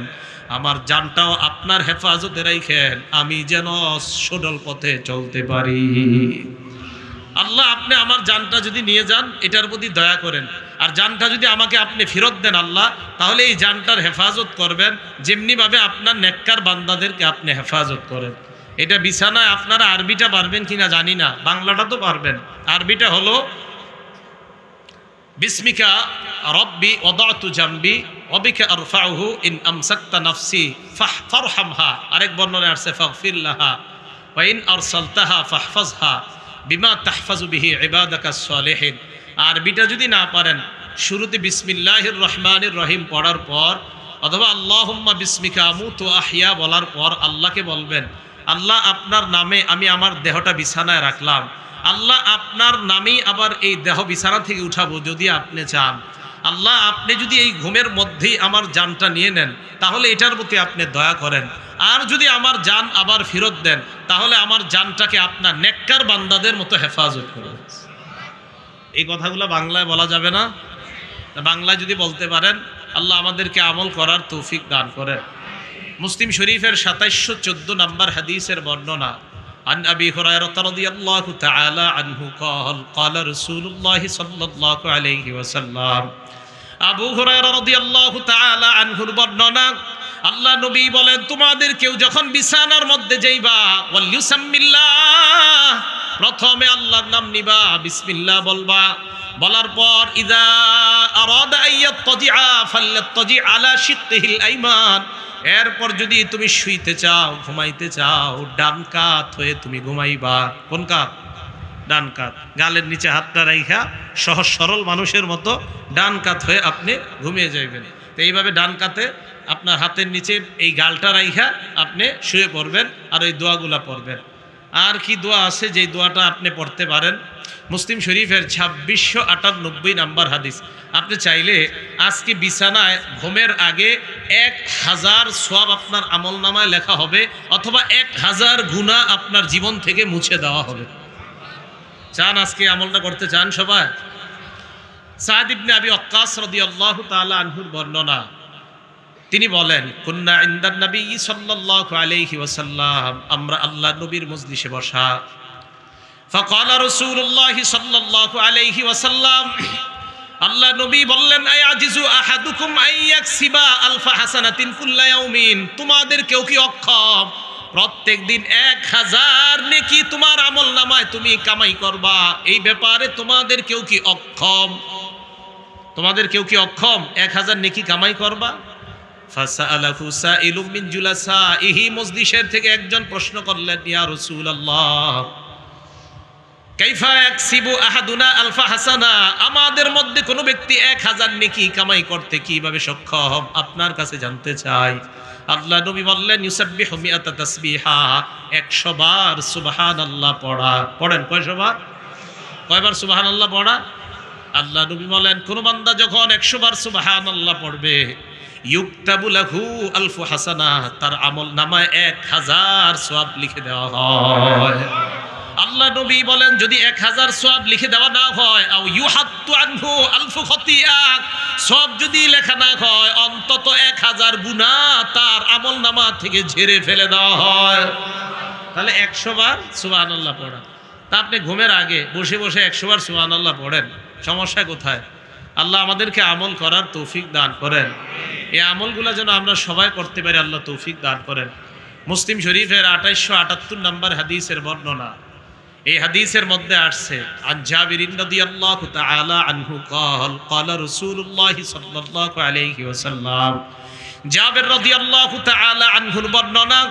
A: আমার জানটাও আপনার হেফাজতে রাখেন, আমি যেন সরল পথে চলতে পারি। আল্লাহ আপনি আমার জানটা যদি নিয়ে যান, এটার প্রতি দয়া করেন, আর জানটা যদি আমাকে আপনি ফেরত দেন আল্লাহ, তাহলে এই জানটার হেফাজত করবেন, যেমনিভাবে আপনার নেককার বান্দাদেরকে আপনি হেফাজত করেন। এটা বিছানায় আপনারা আরবিটা পারবেন কিনা জানি না, বাংলাটা তো পারবেন। আরবিটা হলো বিসমিকা রব্বি ওয়াদাতু জামবি ওয়া বিকা আরফাউহু ইন আমসাকতা নাফসি ফারহামহা, আরেক বর্ণনায় আসছে ফাগফির লাহা, ওয়া ইন আরসালতাহা ফাহফাজহা বিমা তাহফাজু বিহি ইবাদাকা সলিহিন। আরবিটা যদি না পারেন, শুরুতে বিসমিল্লাহির রহমানির রহিম পড়ার পর, অথবা আল্লাহুম্মা বিসমিকা আমুতু আহইয়া বলার পর আল্লাহকে বলবেন, আল্লাহ আপনার নামে আমি আমার দেহটা বিছানায় রাখলাম, আল্লাহ আপনার নামেই আবার এই দেহ বিছানা থেকে উঠাবো যদি আপনি চান। আল্লাহ আপনি যদি এই ঘুমের মধ্যেই আমার জানটা নিয়ে নেন, তাহলে এটার প্রতি আপনি দয়া করেন, আর যদি আমার জান আবার ফেরত দেন, তাহলে আমার জানটাকে আপনার নেককার বান্দাদের মতো হেফাজত করুন। এই কথাগুলো বাংলায় বলা যাবে না? বাংলায় যদি বলতে পারেন, আল্লাহ আমাদেরকে আমল করার তৌফিক দান করেন। মুসলিম শরীফের 2714 নম্বর হাদিসের বর্ণনা, عن أبي هريرة رضي الله تعالى عنه قال قال رسول الله صلى الله عليه وسلم, আবু হুরায়রা রাদিয়াল্লাহু তাআলা আনহুর বর্ণনা, আল্লাহ নবী বলেন, তোমাদের কেউ যখন বিছানার মধ্যে যাইবা, ওয়ালিউসাম্মিল্লাহ, প্রথমে আল্লাহর নাম নিবা, বিসমিল্লাহ বলবা, বলার পর ইযা আরাদা আইয়াত্তাজিআ ফাল্যাত্তাজি আলা শিক্কিহিল আইমান, এরপর যদি তুমি শুইতে চাও, ঘুমাইতে চাও, ডান কাত হয়ে তুমি ঘুমাইবা। কোন কাত? ডান কাত। গালের নিচে হাতটা রাইখা সহজ সরল মানুষের মতো ডান কাত হয়ে আপনি ঘুমিয়ে যাইবেন। তো এইভাবে ডান কাতে আপনার হাতের নিচে এই গালটা রাইখা আপনি শুয়ে পড়বেন আর ওই দোয়াগুলা পড়বেন। আর কি দোয়া আছে যেই দোয়াটা আপনি পড়তে পারেন? মুসলিম শরীফের 2698 নাম্বার হাদিস। আপনি চাইলে আজকে বিছানায় ঘুমের আগে 1000 সওয়াব আপনার আমল নামায় লেখা হবে, অথবা 1000 গুনাহ আপনার জীবন থেকে মুছে দেওয়া হবে। চান আজকে আমলটা করতে চান সবাই? সাদ ইবনে আবি ওয়াক্কাস রাদিয়াল্লাহু তাআলা আনহুর বর্ণনা, তিনি বলেন, কুন্না ইনদান নবী সাল্লাল্লাহু আলাইহি ওয়াসাল্লাম, আমরা আল্লাহর নবীর মজলিসে বসা। ফাকালা রাসূলুল্লাহ সাল্লাল্লাহু আলাইহি ওয়াসাল্লাম, আল্লাহ নবী বললেন, আয়াজিজু আহাদুকুম আইয়াকসিবা আলফা হাসানাতিন কুল্লা ইয়াউমিন, তোমাদের কেউ কি অক্ষম প্রত্যেক দিন 1000 নেকি তোমার আমলনামায় তুমি কামাই করবা? এই ব্যাপারে তোমাদের কেউ কি অক্ষম? তোমাদের কেউ কি অক্ষম 1000 নেকি কামাই করবা? ফাসাআলাহু সাইলুম মিন জুলাসাইহি, মজলিসের থেকে একজন প্রশ্ন করলেন, ইয়া রাসূলুল্লাহ কাইফা ইয়াকসিবু আহাদুনা আলফা হাসানা, আমাদের মধ্যে কোনো ব্যক্তি 1000 নেকি কামাই করতে কিভাবে সক্ষম, আপনার কাছে জানতে চাই। আল্লাহ নবী বললেন, ইউসাব্বিহু মিআতা তাসবিহা, 100 বার সুবহানাল্লাহ পড়া। পড়েন কয়বার? কয়বার সুবহানাল্লাহ পড়া? আল্লাহ নবী বলেন, কোন বান্দা যখন 100 বার সুবহানাল্লাহ পড়বে, ইউকতাবু লাহু আলফু হাসানা, তার আমল নামায় 1000 সওয়াব লিখে দেওয়া হয়। আল্লাহ নবী বলেন, যদি 1000 সওয়াব লিখে দেওয়া না হয়, আও ইউহাত্তু আনহু আলফু খতিয়া, সওয়াব যদি লেখা না হয়, অন্তত 1000 গুনাহ তার আমল নামা থেকে ঝেড়ে ফেলে দেওয়া হয়। তাহলে 100 বার সুবহানাল্লাহ পড়া। তা আপনি ঘুমের আগে বসে বসে 100 বার সুবহানাল্লাহ পড়েন, সমস্যা কোথায়? আল্লাহ আমাদেরকে আমল করার তৌফিক দান করেন। এই আমলগুলো যেন আমরা সবাই করতে পারি, আল্লাহ তৌফিক দান করেন। মুসলিম শরীফের 2878 নম্বর হাদিসের বর্ণনা, এই হাদিসের মধ্যে আসছে, আন জাবির রাদিয়াল্লাহু তাআলা আনহু قال قال رسول الله সাল্লাল্লাহু আলাইহি ওয়াসাল্লাম, জাবির রাদিয়াল্লাহু তাআলা আনহুর বর্ণনা,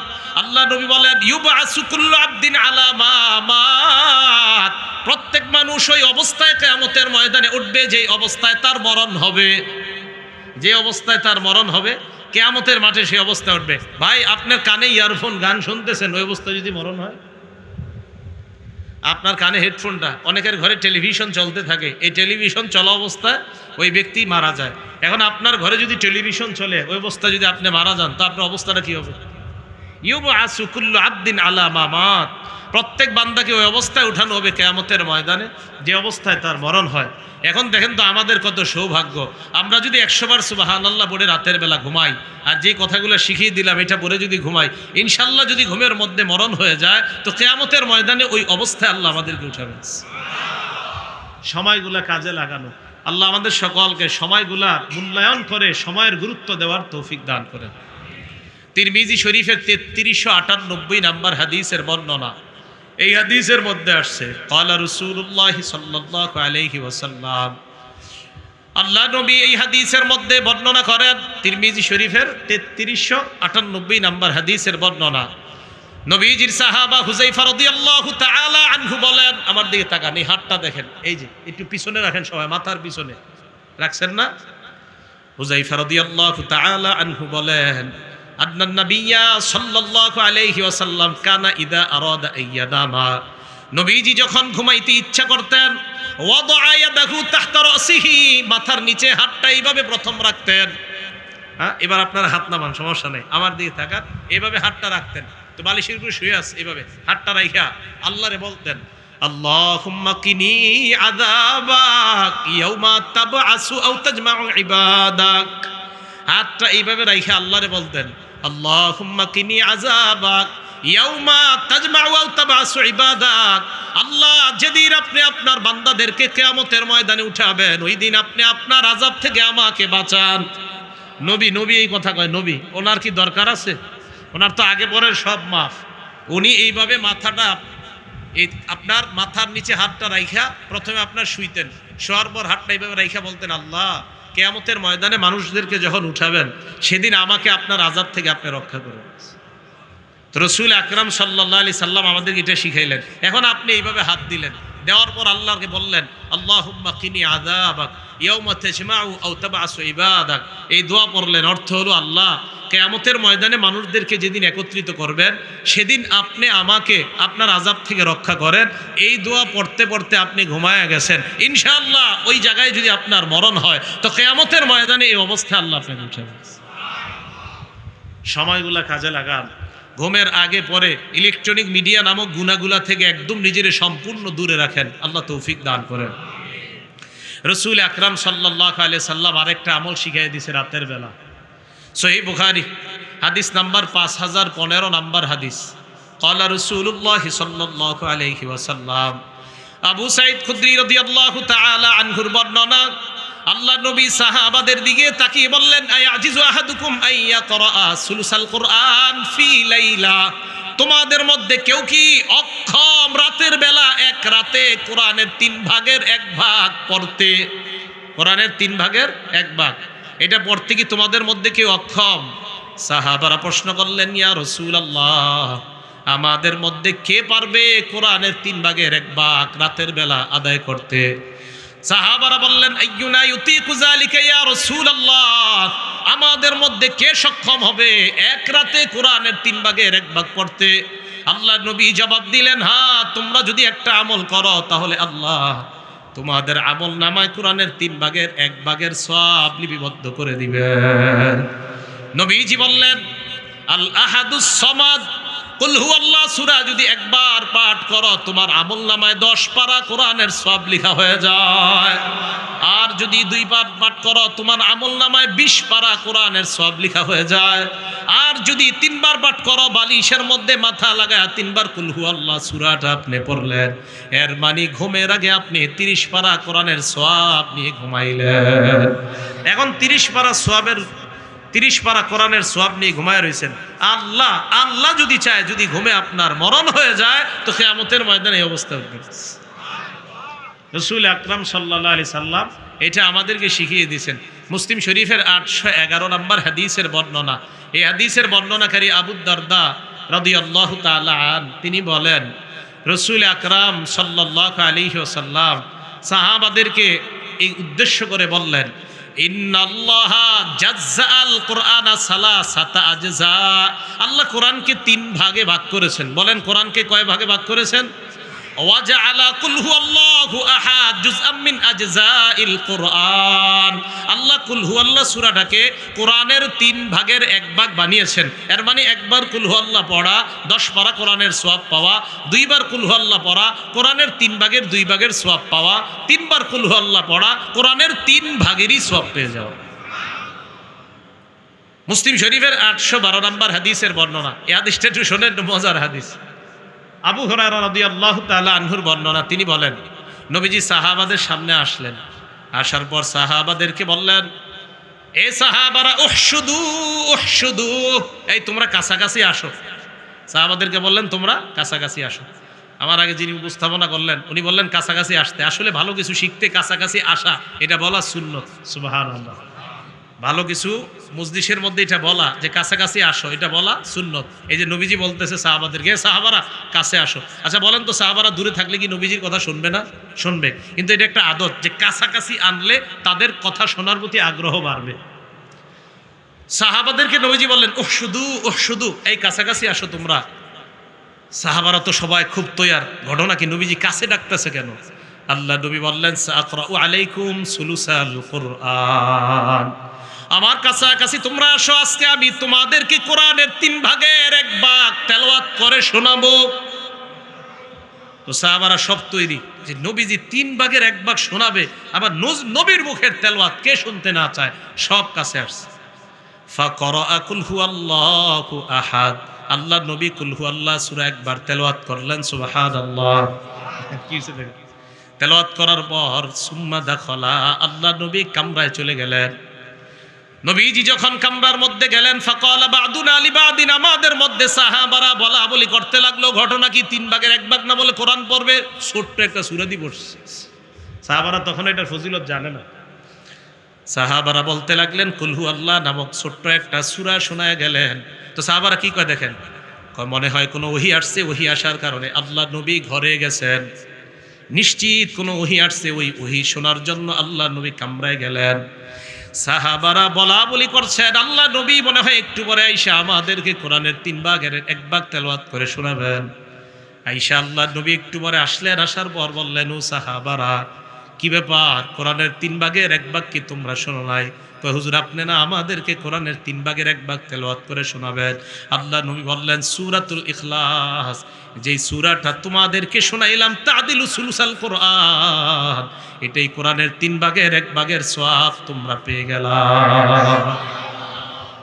A: আল্লাহ নবী বলেন, ইউবআসু কুল্লু আবদিন আলা মা মাত, প্রত্যেক মানুষ ওই অবস্থায় কিয়ামতের ময়দানে উঠবে যে অবস্থায় তার মরণ হবে। যে অবস্থায় তার মরণ হবে কিয়ামতের মাঠে সেই অবস্থায় উঠবে। ভাই, আপনার কানে ইয়ারফোন গান শুনতেছেন, ওই অবস্থায় যদি মরণ হয়, আপনার কানে হেডফোনটা, অনেকের ঘরে টেলিভিশন চলতে থাকে, এই টেলিভিশন চলা অবস্থায় ওই ব্যক্তি মারা যায়। এখন আপনার ঘরে যদি টেলিভিশন চলে, ওই অবস্থায় যদি আপনি মারা যান, তো আপনার অবস্থাটা কি হবে? ইউবআসু কুল্লু আবদিন আলা মা মাত, প্রত্যেক বান্দাকে ওই অবস্থায় উঠানো হবে কিয়ামতের ময়দানে যে অবস্থায় তার মরণ হয়। এখন দেখেন তো আমাদের কত সৌভাগ্য, আমরা যদি 100 বার সুবহানাল্লাহ পড়ে রাতের বেলা ঘুমাই, আর যে কথাগুলো শিখিয়ে দিলাম এটা পড়ে যদি ঘুমাই, ইনশাল্লাহ যদি ঘুমের মধ্যে মরণ হয়ে যায়, তো কিয়ামতের ময়দানে ওই অবস্থায় আল্লাহ আমাদেরকে উঠাবেন। সময়গুলা কাজে লাগানো, আল্লাহ আমাদের সকলকে সময়গুলা মূল্যায়ন করে সময়ের গুরুত্ব দেওয়ার তৌফিক দান করেন। তিরমিজি শরীফের 3398 নাম্বার হাদিসের বর্ণনা, এই হাদিসের মধ্যে আসছে, ক্বালা রাসূলুল্লাহ সাল্লাল্লাহু আলাইহি ওয়াসাল্লাম, আল্লাহ নবী এই হাদিসের মধ্যে বর্ণনা করেন, তিরমিজি শরীফের 3398 নাম্বার হাদিসের বর্ণনা, নবীজির সাহাবা হুযায়ফা রাদিয়াল্লাহু তাআলা আনহু বলেন, আমার দিকে তাকান, এই হাতটা দেখেন, এই যে একটু পিছনে রাখেন সবাই, মাথার পিছনে রাখছেন না? হুযায়ফা রাদিয়াল্লাহু তাআলা আনহু বলেন, আন্নান নাবিয়্যা সাল্লাল্লাহু আলাইহি ওয়াসাল্লাম কানা ইযা আরাদা আইয়ানামা, নবীজি যখন ঘুমাইতে ইচ্ছা করতেন, ওয়াদাআ ইয়াদাহু তাহতা রাসিহি, মাথার নিচে হাতটা এইভাবে প্রথম রাখতেন। হ্যাঁ, এবার আপনার হাত নামান, সমস্যা নেই, আমার দিকে তাকান, এইভাবে হাতটা রাখতেন। তো বালিশের উপরে শুয়ে আছে, এইভাবে হাতটা রাইখা আল্লাহরে বলতেন, আল্লাহুম্মা কিনি আযাবাক ইয়াউমা তাবআসু আও তাজমাউ ইবাদাক। হাতটা এইভাবে রাইখা আল্লাহরে বলতেন, আল্লাহুম্মা কিনি আযাবাক ইয়াউমা তাজমাউ আও তাবআসু ইবাদাক। আল্লাহ, যেদিন আপনি আপনার বান্দাদেরকে কিয়ামতের ময়দানে উঠাবেন, ওই দিন আপনি আপনার আযাব থেকে আমাকে বাঁচান। নবী এই কথা কয়, নবী, ওনার কি দরকার আছে? ওনার তো আগে পরের সব মাফ। উনি এইভাবে মাথাটা এই আপনার মাথার নিচে হাতটা রাইখা প্রথমে আপনার শুইতেন, শোয়ার পর হাতটা এইভাবে রাইখা বলতেন, আল্লাহ কিয়ামতের ময়দানে মানুষদেরকে যখন উঠাবেন সেদিন আমাকে আপনার আযাব থেকে আপনি রক্ষা করুন। তো রাসূল আকরাম সাল্লাল্লাহু আলাইহি সাল্লাম আমাদেরকে এটা শিখাইলেন। এখন আপনি এইভাবে হাত দিলেন, দেওয়ার পর আল্লাহকে বললেন, আল্লাহুম্মা কিনি আযাবাক ইয়াউমা তাজমাউ আও তাবআসু ইবাদাক। এই দোয়া পড়লেন, অর্থ হলো আল্লাহ কিয়ামতের ময়দানে মানুষদেরকে যেদিন একত্রিত করবেন সেদিন আপনি আমাকে আপনার আযাব থেকে রক্ষা করেন। এই দোয়া পড়তে পড়তে আপনি ঘুমায়া গেছেন, ইনশাআল্লাহ ওই জায়গায় যদি আপনার মরণ হয় তো কিয়ামতের ময়দানে এই অবস্থায় আল্লাহ আপনাকে উঠাবেন। সময়গুলা কাজে লাগান। ঘুমের আগে পরে ইলেকট্রনিক মিডিয়া নামক গুনাহগুলা থেকে একদম নিজের সম্পূর্ণ দূরে রাখেন, আল্লাহ তৌফিক দান করেন। রাসূল আকরাম সাল্লাল্লাহু আলাইহি সাল্লাম আরেকটা আমল শিখিয়ে দিয়েছে রাতের বেলা। সহিহ বুখারী হাদিস নাম্বার 5015 নাম্বার হাদিস। ক্বালা রাসূলুল্লাহ সাল্লাল্লাহু আলাইহি ওয়াসাল্লাম, আবু সাঈদ খুদরি রাদিয়াল্লাহু তাআলা আনহুর বর্ণনা, আল্লাহ নবী সাহাবাদের দিকে তাকিয়ে বললেন, আয়াজিজু আহাদুকুম আইয়াকরা সুলুসাল কুরআন ফি লাইলা। তোমাদের মধ্যে কেউ কি অক্ষম রাতের বেলা এক রাতে কোরআনের 3 ভাগের 1 ভাগ পড়তে? কোরআনের 3 ভাগের 1 ভাগ এটা পড়তে কি তোমাদের মধ্যে কেউ অক্ষম? সাহাবারা প্রশ্ন করলেন, ইয়া রাসূলুল্লাহ, আমাদের মধ্যে কে পারবে কোরআনের 3 ভাগের 1 ভাগ রাতের বেলা আদায় করতে? সাহাবারা বললেন, আইয়ুনা ইউতিকু যালিকা ইয়া রাসূলুল্লাহ, আমাদের মধ্যে কে সক্ষম হবে এক রাতে কোরআনের 3 ভাগের 1 ভাগ পড়তে? আল্লাহ নবী জবাব দিলেন, হ্যাঁ, তোমরা যদি একটা আমল করো তাহলে আল্লাহ তোমাদের আমল নামায় কোরআনের 3 ভাগের 1 ভাগের সওয়াব লিপিবদ্ধ করে দিবেন। নবীজি বললেন, আল আহাদুস সামাদ কুল হুয়াল্লাহ সূরা যদি একবার পাঠ করো তোমার আমল নামায় 10 পারা কোরআনের সওয়াব লেখা হয়ে যায়। আর যদি 2 বার পাঠ করো তোমার আমল নামায় 20 পারা কোরআনের সওয়াব লেখা হয়ে যায়। আর যদি 3 বার পাঠ করো, বালিশের মধ্যে মাথা লাগায় 3 বার কুল হুয়াল্লাহ সূরাটা আপনি পড়লেন, এর মানে ঘুমের আগে আপনি 30 পারা কোরআনের সওয়াব নিয়ে ঘুমাইলেন। এখন 30 পারা সওয়াবের 30 পারা কোরআনের সওয়াব নিয়ে ঘুমায় রয়েছেন। আল্লাহ যদি চায়, যদি ঘুমে আপনার মরণ হয়ে যায় তো কিয়ামতের ময়দানে এই অবস্থা উঠবে। রাসূল আকরাম সাল্লাল্লাহু আলাইহি সাল্লাম এটা আমাদেরকে শিখিয়ে দিয়েছেন। মুসলিম শরীফের 811 নম্বর হাদিসের বর্ণনা। এই হাদিসের বর্ণনাকারী আবু দারদা রাদিয়াল্লাহু তাআলা আন, তিনি বলেন, রাসূল আকরাম সাল্লাল্লাহু আলাইহি ওয়াসাল্লাম সাহাবাদেরকে এই উদ্দেশ্য করে বললেন, ইন্নাল্লাহা জাজ্জাআল কুরআনা সালাসাতা আজজা। আল্লাহ কোরআনকে 3 ভাগে ভাগ করেছেন। বলেন, কোরআনকে কয় ভাগে ভাগ করেছেন? ওয়াজআলা কুল হুয়াল্লাহু আহাদ জুজআম মিন আজজাইল কুরআন। আল্লাহ কুল হুয়াল্লাহ সূরাটাকে কোরআনের 3 ভাগের 1 ভাগ বানিয়েছেন। এর মানে একবার কুল হুয়াল্লাহ পড়া 10 পারা কোরআনের সওয়াব পাওয়া, 2 বার কুল হুয়াল্লাহ পড়া কোরআনের 3 ভাগের 2 ভাগের সওয়াব পাওয়া, 3 বার কুল হুয়াল্লাহ পড়া কোরআনের 3 ভাগেরই সওয়াব পেয়ে যাওয়া। মুসলিম শরীফের 812 নম্বর হাদিসের বর্ণনা। এই হাদিসটা একটু শোনেন, মজার হাদিস। আবু হুরায়রা রাদিয়াল্লাহু তাআলা আনহুর বর্ণনা, তিনি বলেন, নবীজি সাহাবাদের সামনে আসলেন। আসার পর সাহাবাদেরকে বললেন, এ সাহাবারা উহশুদু উহশুদু, এই তোমরা কাছাকাছি আসো। সাহাবাদেরকে বললেন, তোমরা কাছাকাছি আসো। আমার আগে যিনি উপস্থাপনা করলেন উনি বললেন কাছাকাছি আসতে। আসলে ভালো কিছু শিখতে কাছাকাছি আসা এটা বলা সুন্নত। সুবহানাল্লাহ। ভালো কিছু মজলিসের মধ্যে এটা বলা যে কাছাকাছি আসো, এটা বলা সুন্নত। এই যে নবীজি বলতেছে সাহাবাদেরকে, সাহাবারা কাছে আসো। আচ্ছা বলেন তো, সাহাবারা দূরে থাকলে কি নবীজির কথা শুনবে না? শুনবে। কিন্তু এটা একটা আদত যে কাছাকাছি আনলে তাদের কথা শোনার প্রতি আগ্রহ বাড়বে। সাহাবাদেরকে নবীজি বললেন, উহশুদু, এই কাছাকাছি আসো তোমরা। সাহাবারা তো সবাই খুব তৈয়ার। ঘটনা কি, নবীজি কাছে ডাকতেছে কেন? আল্লাহ নবী বললেন, সাআকরাউ আলাইকুম সুলুসাল কুরআন, আমার কাছাকাছি তোমরা আসো, আজকে আমি তোমাদেরকে কোরআনের 3 ভাগের 1 ভাগ তেলাওয়াত করে শোনাবো। তো সাহাবারা সব তৈরি যে নবীজি 3 ভাগের 1 ভাগ শোনাবে, আবার নবীর মুখের তেলাওয়াত কে শুনতে না চায়, সব কাছে আসছে। ফাকরা কুল হুয়াল্লাহু আহাদ, আল্লাহ নবী কুল হুয়াল্লাহ সূরা একবার তেলাওয়াত করলেন। সুবহানাল্লাহ। কি হইছে দেখেন, তেলাওয়াত করার পর সুম্মা দাখালা, আল্লাহ নবী কামরায় চলে গেলেন। নবীজি যখন কামরার মধ্যে গেলেন, ফাকালা বাদুনা লিবাদিন, আমাদের মধ্যে সাহাবারা বলা বলি করতে লাগলো, ঘটনা কি 3 ভাগের 1 ভাগ না বলে কোরআন পড়বে, ছোট্ট একটা সূরা দিয়ে পড়ছে। সাহাবারা তখন এটার ফজিলত জানে না। সাহাবারা বলতে লাগলেন, কুল হু আল্লাহ নামক ছোট্ট একটা সূরা শোনায় গেলেন। তো সাহাবারা কি কয় দেখেন, কয় মনে হয় কোনো ওহী আসছে, ওহী আসার কারণে আল্লাহ নবী ঘরে গেছেন, নিশ্চিত কোনো ওহী আসছে, ওই ওহী শোনার জন্য আল্লাহ নবী কামরায় গেলেন। সাহাবারা বলা বলি করছেন, আল্লাহ নবী মনে হয় একটু পরে আইসা আমাদেরকে কোরআনের 3 ভাগের 1 ভাগ তেলাওয়াত করে শোনাবেন। আইসা আল্লাহ নবী একটু পরে আসলেন, আসার পর বললেন, ও সাহাবারা কি ব্যাপার, কোরআনের 3 ভাগের 1 ভাগ কি তোমরা শোনো নাই? কয় হুজুর আপনি না আমাদেরকে কোরআনের 3 ভাগের 1 ভাগ তেলাওয়াত করে শোনাবেন। আল্লাহ নবী বললেন, সূরাতুল ইখলাস, যেই সূরাটা তোমাদেরকে শোনাইলাম, তাদিলু সুলুসাল কোরআন, এটাই কোরআনের 3 ভাগের 1 ভাগের সওয়াব তোমরা পেয়ে গেলা।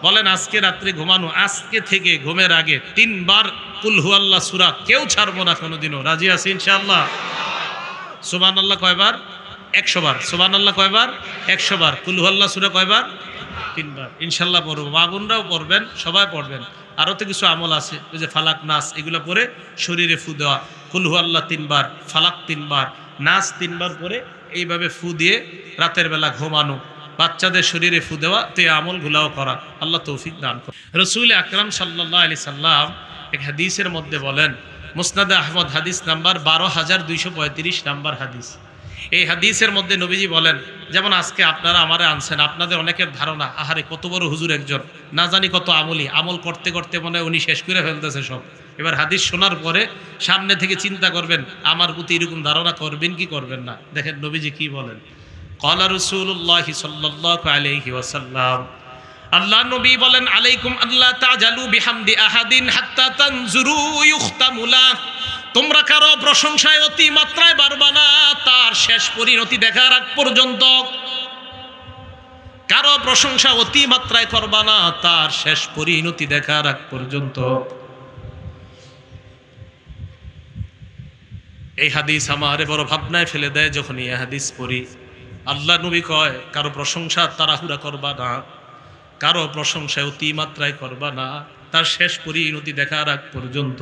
A: বলেন আজকে রাত্রে ঘুমানো, আজকে থেকে ঘুমের আগে 3 বার কুল হু আল্লাহ সূরা কেউ ছাড়বো না কোনোদিনও। রাজি আছি ইনশাআল্লাহ? সুবহানাল্লাহ কয়বার? 100 বার। সুবহানাল্লাহ কয়বার? 100 বার। কুল হু আল্লাহ সূরা কয়বার? 3 বার। ইনশাআল্লাহ পড়বো, মা বোনরাও পড়বেন, সবাই পড়বেন। আরও তো কিছু আমল আছে, ওই যে ফালাক নাস, এগুলো পরে শরীরে ফু দেওয়া। কুল হু আল্লাহ 3 বার, ফালাক 3 বার, নাস 3 বার পরে এইভাবে ফু দিয়ে রাতের বেলা ঘুমানো, বাচ্চাদের শরীরে ফু দেওয়া, তো এই আমলগুলাও করা। আল্লাহ তৌফিক দান করুন। রাসূল আকরাম সাল্লাল্লাহু আলাইহি সাল্লাম এক হাদিসের মধ্যে বলেন, মুসনাদ আহমদ হাদিস নাম্বার 12235 নাম্বার হাদিস। এই হাদিসের মধ্যে নবীজি বলেন, যেমন আজকে আপনারা আমারে আনছেন, আপনাদের অনেকের ধারণা আহারে কত বড় হুজুর একজন, না জানি কত আমলি, আমল করতে করতে মনে হয় উনি শেষ করে ফেলতেছে সব। এবার হাদিস শোনার পরে সামনে থেকে চিন্তা করবেন আমার প্রতি এরকম ধারণা করবেন কি করবেন না। দেখেন নবীজি কি বলেন, ক্বালা রাসূলুল্লাহি সাল্লাল্লাহু আলাইহি ওয়াসাল্লাম, আল্লাহ নবী বলেন, আলাইকুম আল্লাহ তাজালু বিহামদি আহাদিন হাত্তা তানজুরু ইখতামুলা, তোমরা কারো প্রশংসায় অতি মাত্রায় বাড়বা না তার শেষ পরিণতি দেখার আগ পর্যন্ত। কারো প্রশংসা অতি মাত্রায় করবা না তার শেষ পরিণতি দেখার আগ পর্যন্ত। এই হাদিস আমারে বড় ভাবনায় ফেলে দেয় যখন এই হাদিস পড়ি। আল্লাহ নবী কয় কারো প্রশংসা তাড়াহুড়া করবা না, কারো প্রশংসায় অতি মাত্রায় করবা না তার শেষ পরিণতি দেখার আগ পর্যন্ত।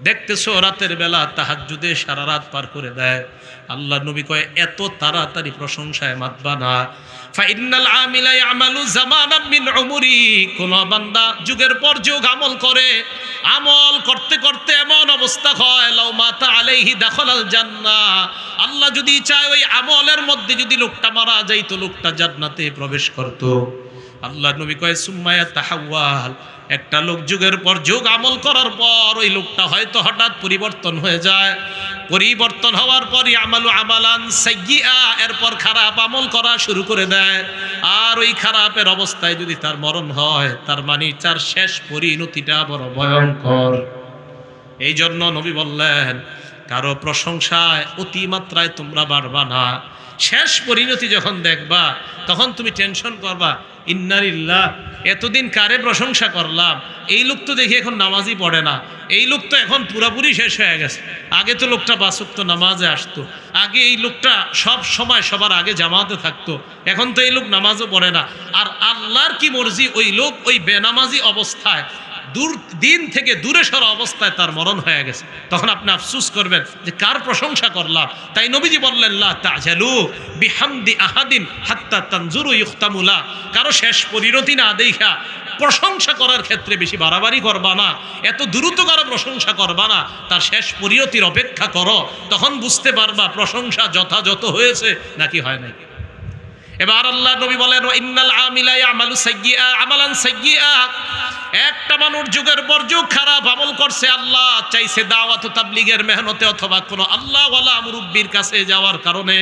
A: দেখতেছো রাতের বেলা তাহাজ্জুদে সারা রাত পার করে দেয়, আল্লাহ নবী কয় এত তাড়াতাড়ি প্রশংসায় মাতবা না। ফাইন্নাল আমিলা ইয়ামালু জামানাম মিন উমরি, কোন বান্দা যুগের পর যুগ আমল করে, আমল করতে করতে এমন অবস্থা হয় লাউ মাতা আলাইহি দাখালাল জান্নাহ, আল্লাহ যদি চায় ওই আমলের মধ্যে যদি লোকটা মারা যাইতো, লোকটা জান্নাতে প্রবেশ করত। আল্লাহ নবী কয় সুম্মায়া তাহাওয়াল, একটা লোক যুগের পর যুগ আমল করার পর ওই লোকটা হয়তো হঠাৎ পরিবর্তন হয়ে যায়। পরিবর্তন হওয়ার পর আমালু আমালান সাইয়্যিআ, এরপর খারাপ আমল করা শুরু করে দেয়। আর ওই খারাপের অবস্থায় যদি তার মরণ হয়, তার মানে তার শেষ পরিণতিটা বড় ভয়ঙ্কর। এই জন্য নবী বললেন কারো প্রশংসায় অতিমাত্রায় তোমরা বাড়বা না, শেষ পরিণতি যখন দেখবা তখন তুমি টেনশন করবা, ইন্নালিল্লাহ, এতদিন কারে প্রশংসা করলাম, এই লোক তো দেখি এখন নামাজই পড়ে না, এই লোক তো এখন পুরাপুরি শেষ হয়ে গেছে। আগে তো লোকটা 5 ওয়াক্ত নামাজে আসতো, আগে এই লোকটা সব সময় সবার আগে জামাতে থাকতো, এখন তো এই লোক নামাজও পড়ে না। আর আল্লাহর কি মর্জি, ওই লোক ওই বেনামাজি অবস্থায় দিন থেকে দূরে সরা অবস্থায় তার মরণ হয়ে গেছে। তখন আপনি আফসোস করবেন যে কার প্রশংসা করলাম। তাই নবীজি বললেন লা তাজালু বিহামদি আহাদিন হাত্তা তানজুরু ইখতামুলা, কারো শেষ পরিণতি না দেখা প্রশংসা করার ক্ষেত্রে বেশি বাড়াবাড়ি করবা না, এত দ্রুত কারো প্রশংসা করবা না, তার শেষ পরিণতির অপেক্ষা করো, তখন বুঝতে পারবা প্রশংসা যথাযথ হয়েছে নাকি হয় নাই। এবার আল্লাহ নবী বলেন ইন্নাল আমিলা ইয়ামালু সাইয়্যিআ আমালান সাইয়্যিআ, একটা মানুষ যুগের পর যুগ খারাপ আমল করছে, আল্লাহ চাইছে দাওয়াত ও তাবলীগের মেহনতে অথবা কোনো আল্লাহওয়ালা মুরব্বির কাছে যাওয়ার কারণে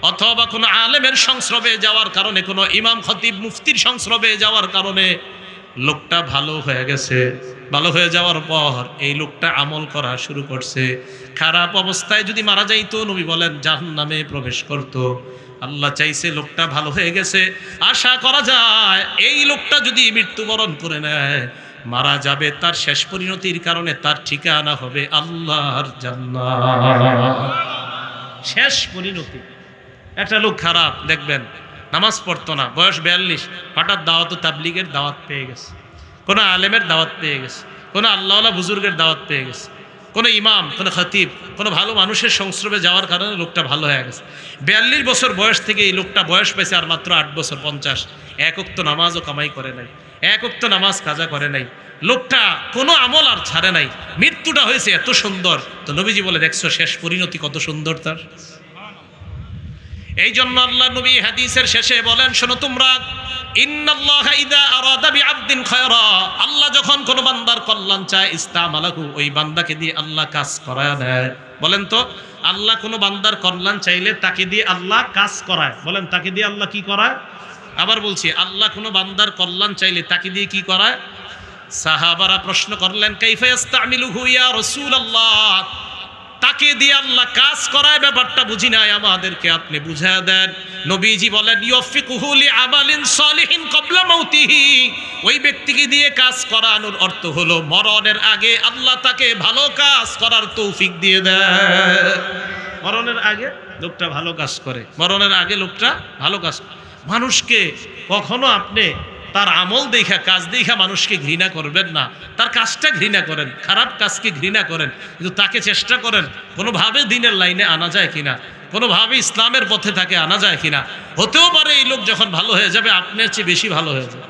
A: অথবা কোনো আলেমের সংস্রবে যাওয়ার কারণে, কোনো ইমাম খতিব মুফতির সংস্রবে যাওয়ার কারণে লোকটা ভালো হয়ে গেছে। ভালো হয়ে যাওয়ার পর এই লোকটা আমল করা শুরু করছে, খারাপ অবস্থায় যদি মারা যাইতো নবী বলেন জাহান্নামে প্রবেশ করত। আল্লাহ চাইছে লোকটা ভালো হয়ে গেছে, আশা করা যায় এই লোকটা যদি মৃত্যুবরণ করে নেয়, মারা যাবে, তার শেষ পরিণতির কারণে তার ঠিকানা হবে আল্লাহর জান্নাত। শেষ পরিণতি। একটা লোক খারাপ দেখবেন নামাজ পড়তো না, বয়স 42, হঠাৎ দাওয়াত তাবলিগের দাওয়াত পেয়ে গেছে, কোনো আলেমের দাওয়াত পেয়ে গেছে, কোনো আল্লাহওয়ালা বুজুর্গের দাওয়াত পেয়ে গেছে, কোনো ইমাম, কোনো খতিব, কোনো ভালো মানুষের সংস্রবে যাওয়ার কারণে লোকটা ভালো হয়ে গেছে। 42 বছর বয়স থেকে এই লোকটা বয়স পেয়েছে আর মাত্র 8 বছর, 50। এক ওয়াক্ত নামাজও কামাই করে নাই, এক ওয়াক্ত নামাজ কাজা করে নাই, লোকটা কোনো আমল আর ছাড়ে নাই। মৃত্যুটা হয়েছে এত সুন্দর, তো নবীজি বলে দেখছো শেষ পরিণতি কত সুন্দর তার। এই জন্য আল্লাহ নবী হাদিসের শেষে বলেন, শোনো তোমরা, ইন্নাল্লাহা ইযা আরাদা বিআবদিন খায়রা, আল্লাহ যখন কোন বান্দার কল্যাণ চায়, ইস্তামালাহু, ওই বান্দাকে দিয়ে আল্লাহ কাজ করায় দেয়। বলেন তো, আল্লাহ কোন বান্দার কল্যাণ চাইলে তাকে দিয়ে আল্লাহ কাজ করায়। বলেন, তাকে দিয়ে আল্লাহ কি করায়? আবার বলছি, আল্লাহ কোন বান্দার কল্যাণ চাইলে তাকে দিয়ে কি করায়? সাহাবারা প্রশ্ন করলেন, কাইফা ইস্তামিলুহু ইয়া রাসূলুল্লাহ, তাকে দিয়ে আল্লাহ কাজ করায়, ব্যাপারটা বুঝি নাই, আমাদেরকে আপনি বুঝায় দেন। নবীজি বলেন, ইউফিকুহু লিআমালিন সালিহিন ক্বাবলা মাউতিহি, ওই ব্যক্তিকে দিয়ে কাজ করানোর অর্থ হলো মরণের আগে আল্লাহ তাকে ভালো কাজ করার তৌফিক দিয়ে দেয়। মরণের আগে লোকটা ভালো কাজ করে, মরণের আগে লোকটা ভালো কাজ। মানুষকে কখনো আপনি তার আমল দেখা, কাজ দেখা মানুষকে ঘৃণা করবেন না, তার কাজটা ঘৃণা করেন, খারাপ কাজকে ঘৃণা করেন, কিন্তু তাকে চেষ্টা করেন কোনোভাবে দিনের লাইনে আনা যায় কিনা, কোনোভাবে ইসলামের পথে তাকে আনা যায় কিনা। হতেও পারে এই লোক যখন ভালো হয়ে যাবে আপনার চেয়ে বেশি ভালো হয়ে যাবে।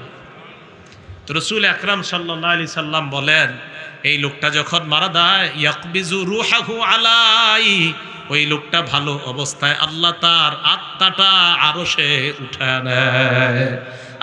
A: তো রাসূল আকরাম সাল্লাল্লাহু আলাইহি সাল্লাম বলেন, এই লোকটা যখন মারা যায়, ইয়াকবিজু রূহাহু আলাই, ওই লোকটা ভালো অবস্থায় আল্লাহ তার আত্মাটা আরশে উঠায় নেয়।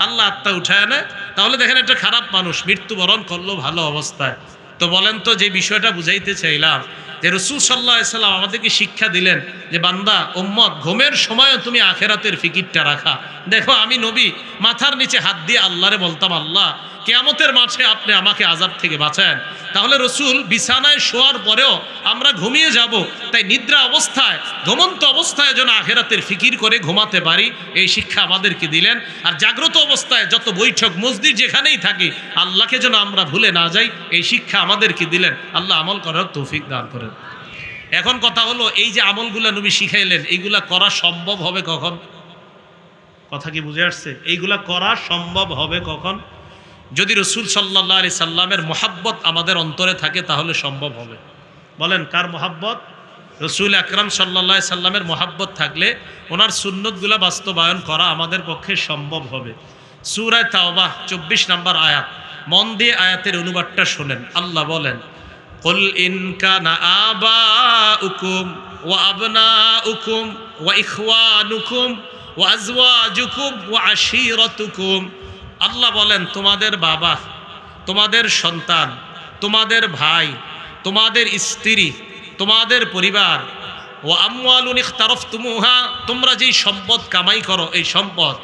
A: আল্লাহ আত্মা উঠায় নেয়। তাহলে দেখেন, একটা খারাপ মানুষ মৃত্যুবরণ করলো ভালো অবস্থায়। তো বলেন তো, যে বিষয়টা বুঝাইতে চাইলাম, যে রাসূল সাল্লাল্লাহু আলাইহি সাল্লাম আমাদেরকে শিক্ষা দিলেন যে বান্দা, উম্মত, ঘুমের সময়ও তুমি আখিরাতের ফিকিরটা রাখা। দেখো, আমি নবী মাথার নিচে হাত দিয়ে আল্লাহরে বলতাম, আল্লাহ কিয়ামতের মাঠে আপনি আমাকে আযাব থেকে বাঁচান। তাহলে রাসূল বিছানায় শোয়ার পরেও আমরা ঘুমিয়ে যাব, তাই নিদ্রা অবস্থায়, ঘুমন্ত অবস্থায় যেন আখিরাতের ফিকির করে ঘুমাতে পারি, এই শিক্ষা আমাদেরকে দিলেন। আর জাগ্রত অবস্থায় যত বৈঠক মসজিদ যেখানেই থাকি, আল্লাহকে যেন আমরা ভুলে না যাই, এই শিক্ষা আমাদেরকে দিলেন। আল্লাহ আমল করার তৌফিক দান করেন। এখন কথা হলো, এই যে আমলগুলা নবী শিখাইলেন, এইগুলা করা সম্ভব হবে কখন? কথা কি বুঝে আসছে? এইগুলা করা সম্ভব হবে কখন? যদি রাসূল সাল্লাল্লাহু আলাইহি সাল্লামের মহাব্বত আমাদের অন্তরে থাকে, তাহলে সম্ভব হবে। বলেন, কার মহাব্বত? রাসূল আকরাম সাল্লাল্লাহু আলাইহি সাল্লামের মহাব্বত থাকলে ওনার সুন্নতগুলা বাস্তবায়ন করা আমাদের পক্ষে সম্ভব হবে। সূরা তাওবা 24 নম্বর আয়াত, মন দিয়ে আয়াতের অনুবাদটা শোনেন। আল্লাহ বলেন, কুল ইন কানা আবাউকুম ওয়া আবনাউকুম ওয়া ইখওয়ানুকুম ওয়া আজওয়াজুকুম ওয়া আশীরাতুকুম, আল্লাহ বলেন, তোমাদের বাবা, তোমাদের সন্তান, তোমাদের ভাই, তোমাদের স্ত্রী, তোমাদের পরিবার, ও আমওয়ালুন ইখতারাফতুমুহা, তোমরা যেই সম্পদ কামাই করো, এই সম্পদ,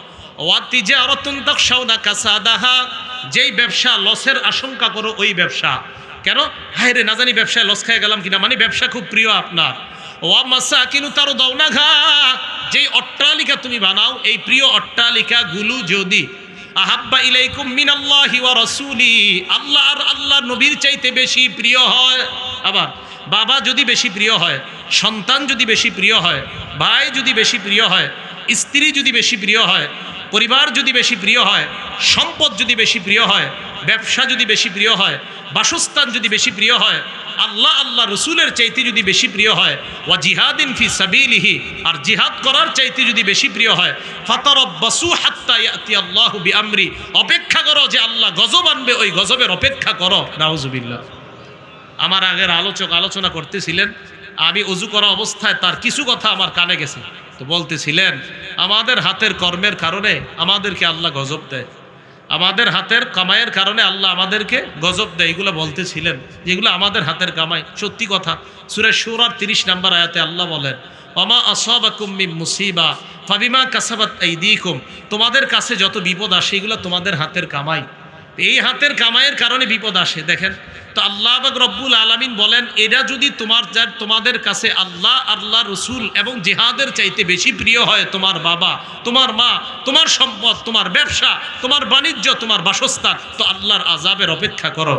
A: ওয়া তিজারাতুন তাখশাউনা কাসাদাহা, যেই ব্যবসা লসের আশঙ্কা করো, ওই ব্যবসা। কেন? হায় রে, না জানি ব্যবসায় লস খেয়ে গেলাম কিনা, মানে ব্যবসা খুব প্রিয় আপনার। ওয়া মাসাকিনু তারদাউনাহা, যেই অট্টালিকা তুমি বানাও, এই প্রিয় অট্টালিকাগুলো যদি আহাব্বা ইলাইকুম মিনাল্লাহি ওয়া রাসূলি, আল্লাহ আর আল্লাহর নবীর চাইতে বেশি প্রিয় হয়। আবার বাবা যদি বেশি প্রিয় হয়, সন্তান যদি বেশি প্রিয় হয়, ভাই যদি বেশি প্রিয় হয়, স্ত্রী যদি বেশি প্রিয় হয়, পরিবার যদি বেশি প্রিয় হয়, সম্পদ যদি বেশি প্রিয় হয়, ব্যবসা যদি বেশি প্রিয় হয়, বাসস্থান যদি বেশি প্রিয় হয়, আল্লাহ আল্লাহ রসুলের চাইতে যদি বেশি প্রিয় হয়, ওয়া জিহাদিন ফি সাবিলিহি, আর জিহাদ করার চাইতে যদি বেশি প্রিয় হয়, ফাতারাব্বাসু হাত্তা ইয়াতি আল্লাহু বিআমরি, অপেক্ষা করো যে আল্লাহ গজব আনবে, ওই গজবের অপেক্ষা করো। নাউজুবিল্লাহ। আমার আগের আলোচক আলোচনা করতেছিলেন, আমি ওযু করা অবস্থায় তার কিছু কথা আমার কানে গেছে, তো বলতেছিলেন, আমাদের হাতের কর্মের কারণে আমাদেরকে আল্লাহ গজব দেয়, আমাদের হাতের কামাইয়ের কারণে আল্লাহ আমাদেরকে গজব দেয়, এগুলো বলতেছিলেন, যেগুলো আমাদের হাতের কামাই। সত্যি কথা। সূরা শূরার 30 নম্বর আয়াতে আল্লাহ বলেন, ওয়ামা আসাবাকুম মিন মুসিবা ফাবিমা কাসাবাত আইদিকুম, তোমাদের কাছে যত বিপদ আসে এগুলো তোমাদের হাতের কামাই, এই হাতের কামাইয়ের কারণে বিপদ আসে। দেখেন তো, আল্লাহ পাক রব্বুল আলামিন বলেন, এরা যদি তোমাদের কাছে আল্লাহ, আল্লাহ রসুল এবং জিহাদের চাইতে বেশি প্রিয় হয়, তোমার বাবা, তোমার মা, তোমার সম্পদ, তোমার ব্যবসা, তোমার বাণিজ্য, তোমার বাসস্থান, তো আল্লাহর আযাবের অপেক্ষা করো।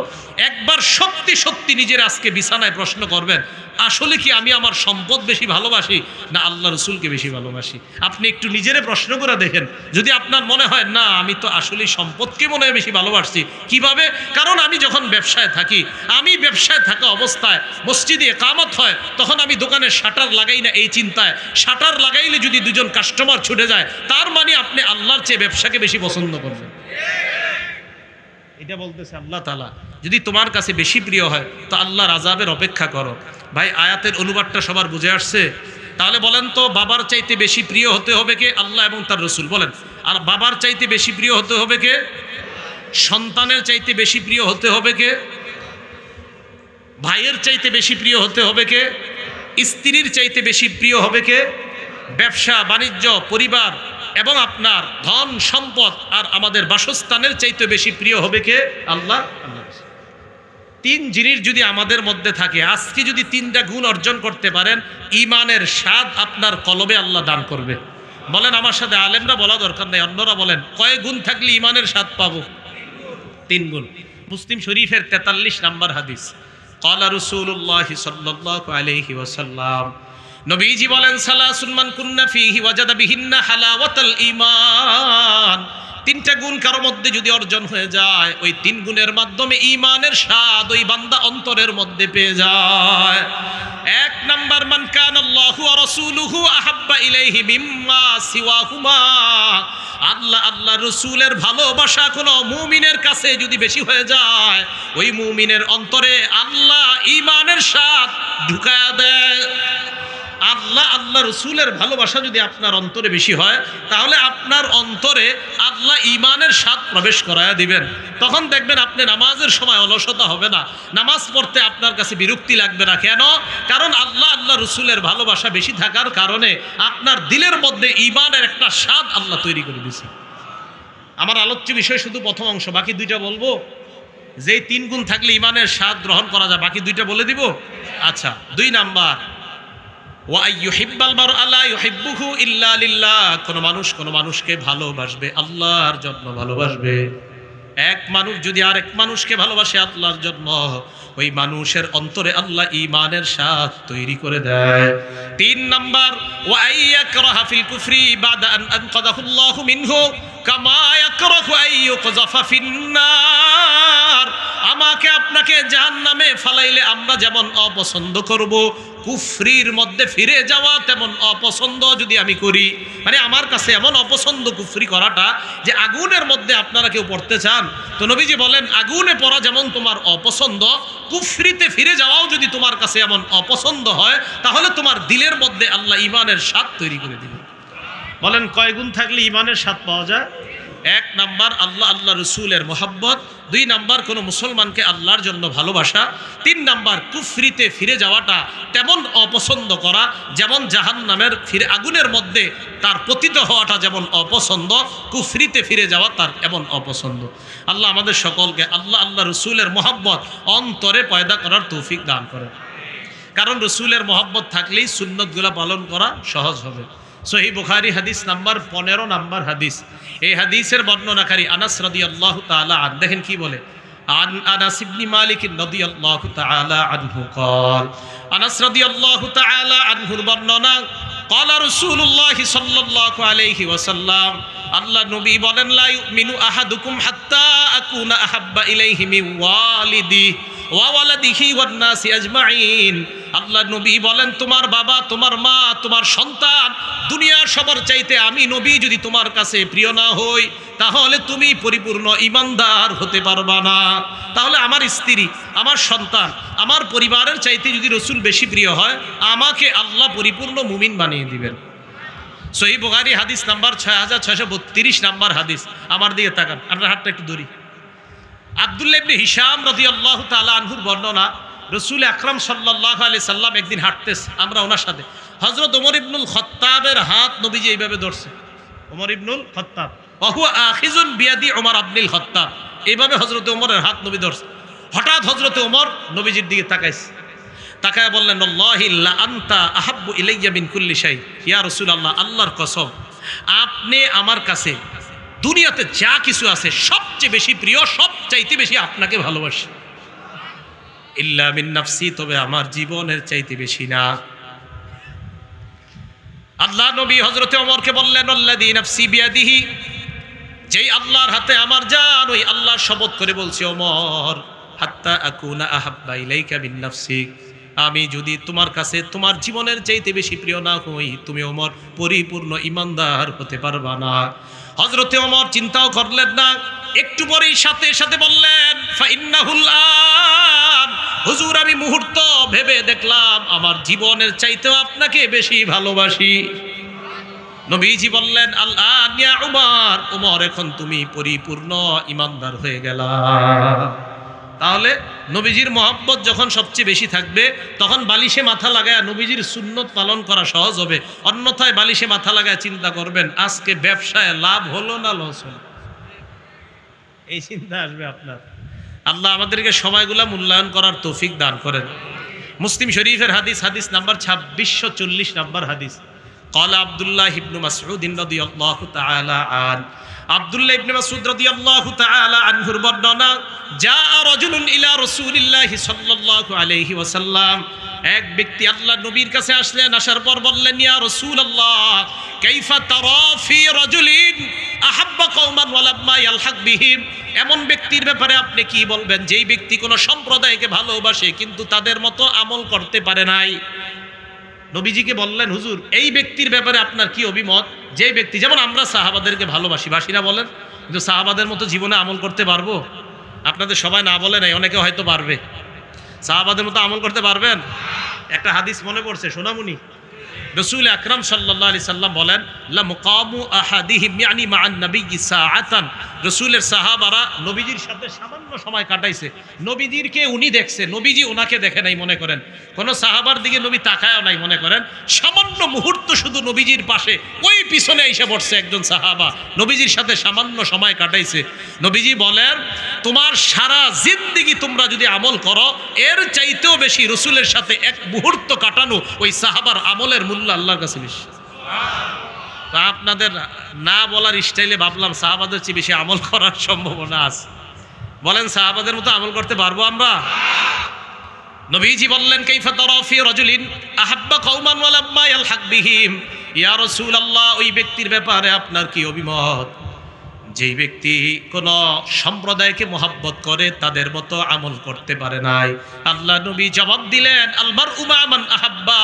A: একবার সত্যি সত্যি নিজের আজকে বিছানায় প্রশ্ন করবেন, আসলে কি আমি আমার সম্পদ বেশি ভালোবাসি না আল্লাহ রসুলকে বেশি ভালোবাসি? আপনি একটু নিজেরে প্রশ্ন করে দেখেন। যদি আপনার মনে হয় না আমি তো আসলে সম্পদকে মনে হয় বেশি ভালোবাসছি, কিভাবে? কারণ আমি যখন ব্যবসায় থাকি, আমি ব্যবসায় থাকা অবস্থায় মসজিদে ইকামত হয়, তখন আমি দোকানের শাটার লাগাই না এই চিন্তায়, শাটার লাগাইলে যদি দুজন কাস্টমার ছুটে যায়, তার মানে আপনি আল্লাহর চেয়ে ব্যবসাকে বেশি পছন্দ করবেন। এটা বলতেছে আল্লাহ তাআলা, যদি তোমার কাছে বেশি প্রিয় হয় তো আল্লাহর আযাবের অপেক্ষা করো। ভাই, আয়াতের অনুবাদটা সবার বুঝে আসছে? তাহলে বলেন তো, বাবার চাইতে বেশি প্রিয় হতে হবে কে? আল্লাহ এবং তার রসুল। বলেন। আর বাবার চাইতে বেশি প্রিয় হতে হবে কে? সন্তানের চাইতে বেশি প্রিয় হতে হবে কে? ভাইয়ের চাইতে বেশি প্রিয় হতে হবে কে? স্ত্রীর চাইতে বেশি প্রিয় হবে কে? ব্যবসা বাণিজ্য, পরিবার এবং আপনার ধন সম্পদ আর আমাদের বাসস্থানের চাইতে বেশি প্রিয় হবে কে? আল্লাহ। তিন জিনিস যদি আমাদের মধ্যে থাকে, আজকে যদি তিনটা গুণ অর্জন করতে পারেন, ঈমানের স্বাদ আপনার কলবে আল্লাহ দান করবে। বলেন আমার সাথে, আলেমরা বলা দরকার নেই, অন্যরা বলেন, কয় গুণ থাকলে ঈমানের স্বাদ পাবো? 3 গুণ। মুসলিম শরীফের 43 নম্বর হাদিস। ক্বালা রাসূলুল্লাহি সাল্লাল্লাহু আলাইহি ওয়াসাল্লাম, নবীজি বলেন, সালাসুন মান কুন্না ফীহি ওয়াজাদা বিহিন্না হালাওয়াতাল ঈমান। 3টা গুণ কারোর মধ্যে যদি অর্জন হয়ে যায়, ওই 3 গুণের মাধ্যমে ঈমানের স্বাদ ওই বান্দা অন্তরের মধ্যে পেয়ে যায়। 1 নাম্বার, মান কানাল্লাহু ওয়া রাসূলুহু আহাব্বা ইলাইহি মিম্মা সিওয়াহুমা। আল্লাহ আল্লাহ রসুলের ভালোবাসা কোনো মুমিনের কাছে যদি বেশি হয়ে যায়, ওই মুমিনের অন্তরে আল্লাহ ঈমানের স্বাদ ঢুকায়া দেয়। আল্লাহ আল্লাহ রসুলের ভালোবাসা যদি আপনার অন্তরে বেশি হয়, তাহলে আপনার অন্তরে আল্লাহ ঈমানের স্বাদ প্রবেশ করায়া দিবেন। তখন দেখবেন আপনি নামাজের সময় অলসতা হবে না, নামাজ পড়তে আপনার কাছে বিরক্তি লাগবে না। কেন? কারণ আল্লাহ আল্লাহ রসুলের ভালোবাসা বেশি থাকার কারণে আপনার দিলের মধ্যে ঈমানের একটা স্বাদ আল্লাহ তৈরি করে দিয়েছে। আমার আলোচ্য বিষয় শুধু প্রথম অংশ, বাকি 2টা বলবো। যেই 3 গুণ থাকলে ঈমানের স্বাদ গ্রহণ করা যায়, বাকি 2টা বলে দিব। আচ্ছা, 2 নাম্বার, কোন মানুষ কোন মানুষকে ভালোবাসবে, আল্লাহর জন্য ভালোবাসবে। এক মানুষ যদি আরেক মানুষকে ভালোবাসে আল্লাহর জন্য, ওই মানুষের অন্তরে আল্লাহ ঈমানের স্বাদ তৈরি করে দেয়। 3 নাম্বার, ওয়াইয়াকরাহা ফিল কুফরি বাদা আন আনকাযাহুল্লাহু মিনহু কামা ইয়াকরাহু আইয়ুকযাফা ফিন্নার। আমাকে আপনাকে জাহান্নামে ফালাইলে আমরা যেমন অপছন্দ করব, কুফরির মধ্যে ফিরে যাওয়া তেমন অপছন্দ যদি আমি করি, মানে আমার কাছে এমন অপছন্দ কুফরি করাটা যে আগুনের মধ্যে আপনারা কেউ পড়তে চান, তো নবীজি বলেন আগুনে পড়া যেমন তোমার অপছন্দ, কুফরিতে ফিরে যাওয়াও যদি তোমার কাছে এমন অপছন্দ হয়, তাহলে তোমার দিলের মধ্যে আল্লাহ ঈমানের স্বাদ তৈরি করে দিবে। বলেন কয় গুণ থাকলে ঈমানের স্বাদ পাওয়া যায়? 1 নাম্বার, আল্লাহ আল্লাহ রসুলের মোহাব্বত। 2 নাম্বার, কোনো মুসলমানকে আল্লাহর জন্য ভালোবাসা। 3 নাম্বার, কুফরিতে ফিরে যাওয়াটা তেমন অপছন্দ করা যেমন জাহান্নামের আগুনের মধ্যে তার পতিত হওয়াটা যেমন অপছন্দ, কুফরিতে ফিরে যাওয়া তার এমন অপছন্দ। আল্লাহ আমাদের সকলকে আল্লাহ আল্লাহ রসুলের মোহাব্বত অন্তরে পয়দা করার তৌফিক দান করেন। কারণ রসুলের মোহাব্বত থাকলেই সুন্নতগুলো পালন করা সহজ হবে। সহিহ বুখারী হাদিস নাম্বার 15 নাম্বার হাদিস। এই হাদিসের বর্ণনাকারী আনাস রাদিয়াল্লাহু তাআলা আন, দেখেন কি বলে, আন আনাস ইবনে মালিক রাদিয়াল্লাহু তাআলা আনহু قال, আনাস রাদিয়াল্লাহু তাআলা আনহুর বর্ণনা, قال রাসূলুল্লাহ সাল্লাল্লাহু আলাইহি ওয়াসাল্লাম, আল্লাহ নবী বলেন, লা ইউমিনু আহাদুকুম হাত্তা আকুনা আহাব্বা ইলাইহি মিন ওয়ালিদি ওয়া ওয়ালাদিহি ওয়ান নাসি আজমাইন। আল্লাহ নবী বলেন, তোমার বাবা, তোমার মা, তোমার সন্তান, দুনিয়ার সবার চাইতে আমি নবী যদি তোমার কাছে প্রিয় না হই, তাহলে তুমি পরিপূর্ণ ঈমানদার হতে পারবা না। তাহলে আমার স্ত্রী, আমার সন্তান, আমার পরিবারের চাইতে যদি রসুল বেশি প্রিয় হয়, আমাকে আল্লাহ পরিপূর্ণ মুমিন বানিয়ে দিবেন। সহিহ বুখারী হাদিস নাম্বার 6632 নাম্বার হাদিস। আমার দিকে তাকান, আপনার হাতটা একটু ধরি। আব্দুল্লাহ ইবনে হিশাম রাদিয়াল্লাহু তাআলা আনহুর বর্ণনা, রসুল আকরাম সাল্লাল্লাহু আলাইহি সাল্লাম একদিন হাঁটতেছে, আমরা ওনার সাথে, হযরত ওমর ইবনুল খাত্তাবের হাত নবীজি এইভাবে ধরছে। ওমর ইবনুল খাত্তাব, ওয়া হুয়া আখিযুন বিয়াদি ওমর ইবনুল খাত্তাব, এইভাবে হযরত ওমরের হাত নবী ধরছে। হঠাৎ হযরত ওমর নবীজির দিকে তাকাইছে, তাকায় বললেন, আল্লাহি লা আনতা আহাব্বু ইলাইয়া মিন কুল্লি শাই। ইয়া রাসূলুল্লাহ, আল্লাহর কসম, আপনি আমার কাছে দুনিয়াতে যা কিছু আছে সবচেয়ে বেশি প্রিয়, সবচাইতে বেশি আপনাকে ভালোবাসি। ইল্লা মিন নাফসি, তবে আমার জীবনের চাইতে বেশি না। আল্লাহ নবী হযরতে ওমরকে বললেন, আল্লাযী নাফসি বিয়াদিহি, যেই আল্লাহর হাতে আমার জান, ওই আল্লাহর শপথ করে বলছি ওমর, হাত্তা আকুনা আহাব্বা ইলাইকা মিন নাফসিক, আমি যদি তোমার কাছে তোমার জীবনের চাইতে বেশি প্রিয় না হই, তুমি ওমর পরিপূর্ণ ঈমানদার হতে পারবা না। হযরতে ওমর চিন্তাও করলেন না, একটু পরেই সাথে সাথে বললেন, ফাইন্নাহুল আন, হুজুর আমি মুহূর্ত ভেবে দেখলাম আমার জীবনের চাইতেও আপনাকে বেশি ভালোবাসি। নবীজি বললেন, আল আন ইয়া উমর, ওমর এখন তুমি পরিপূর্ণ ঈমানদার হয়ে গেলা। তাহলে নবীজির মহব্বত যখন সবচেয়ে বেশি থাকবে, তখন বালিশে মাথা লাগায় নবীজির সুন্নত পালন করা সহজ হবে। অন্যথায় বালিশে মাথা লাগায় চিন্তা করবেন, আজকে ব্যবসায় লাভ হলো না লস হলো, এই চিন্তা আসবে আপনার। আল্লাহ আমাদেরকে সময়গুলা মূল্যায়ন করার তৌফিক দান করেন। মুসলিম শরীফের হাদিস, হাদিস নাম্বার 2640 নাম্বার হাদিস। قال عبد الله بن مسعود رضي الله تعالى عنه, আব্দুল্লাহ ইবনে মাসউদ রাদিয়াল্লাহু তাআলা আনহুর বর্ণনা, জা রাজুলুন ইলা রাসূলিল্লাহি সাল্লাল্লাহু আলাইহি ওয়াসাল্লাম, এক ব্যক্তি আল্লাহ নবীর কাছে আসলেন, আসার পর বললেন, ইয়া রাসূলুল্লাহ কাইফা তারা ফি রাজুলিন আহাব্বা কওমান ওয়া লাম্মা ইয়ালহাক বিহিম, এমন ব্যক্তির ব্যাপারে আপনি কি বলবেন যেই ব্যক্তি কোন সম্প্রদায়কে ভালোবাসে কিন্তু তাদের মতো আমল করতে পারে নাই। নবীজিকে বললেন, হুজুর এই ব্যক্তির ব্যাপারে আপনার কি অভিমত, যে ব্যক্তি, যেমন আমরা সাহাবাদেরকে ভালোবাসি, বাসিরা বলেন, কিন্তু সাহাবাদের মতো জীবনে আমল করতে পারবো? আপনাদের সবাই না বলে নাই, অনেকে হয়তো পারবে। সাহাবাদের মতো আমল করতে পারবেন? একটা হাদিস মনে পড়ছে, সোনামুনি রাসূল আকরাম সাল্লাল্লাহু আলাইহি সাল্লাম বলেন, লা মুকামু আহাদিহিম ইয়ানি মা'আন নাবিয়্যি সাআতান, রাসূলের সাহাবারা নবীজির সাথে সামান্য সময় কাটাইছে, নবীজিরকে উনি দেখছে, নবীজি ওনাকে দেখে নাই মনে করেন, কোন সাহাবার দিকে নবী তাকায়ও নাই মনে করেন, সামান্য মুহূর্ত শুধু নবীজির পাশে ওই পিছনে এসে পড়ছে একজন সাহাবা, নবীজির সাথে সামান্য সময় কাটাইছে। নবীজি বলেন, তোমার সারা জিন্দেগি তোমরা যদি আমল করো, এর চাইতেও বেশি রাসূলের সাথে এক মুহূর্ত কাটানো ওই সাহাবার আমলের মূল্য আল্লাহর কাছে বেশি। তা আপনাদের না বলার স্টাইলে ভাবলাম সাহাবাদের চেয়ে বেশি আমল করার সম্ভাবনা আছে। বলেন, সাহাবাদের মতো আমল করতে পারবো আমরা? নবীজি বললেন, কাইফা তারা ফি রাজুলিন আহাব্বা কওমান ওয়া লাম্মা ইয়ালহাক বিহিম, ইয়া রাসূলুল্লাহ ওই ব্যক্তির ব্যাপারে আপনার কি অভিমত যেই ব্যক্তি কোন সম্প্রদায়কে মহব্বত করে তাদের মতো আমল করতে পারে নাই। আল্লাহ নবী জবাব দিলেন, আল মারউ মা মান আহাব্বা,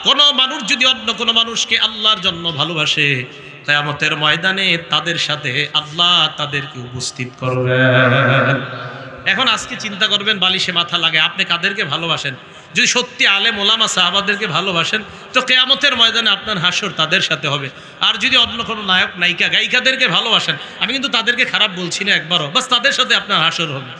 A: কোন মানুষ যদি অন্য কোন মানুষকে আল্লাহর জন্য ভালোবাসে, কিয়ামতের ময়দানে তাদের সাথে আল্লাহ তাদেরকে উপস্থিত করবেন। এখন আজকে চিন্তা করবেন, বালিশে মাথা লাগে আপনি কাদেরকে ভালোবাসেন। যদি সত্যি আলেম ওলামা সাহাবাদেরকে ভালোবাসেন, তো কিয়ামতের ময়দানে আপনার হাসর তাদের সাথে হবে। আর যদি অন্য কোনো নায়ক নায়িকা গায়িকাদেরকে ভালোবাসেন, আমি কিন্তু তাদেরকে খারাপ বলছি না একবারও, বাস তাদের সাথে আপনার হাসর হবে।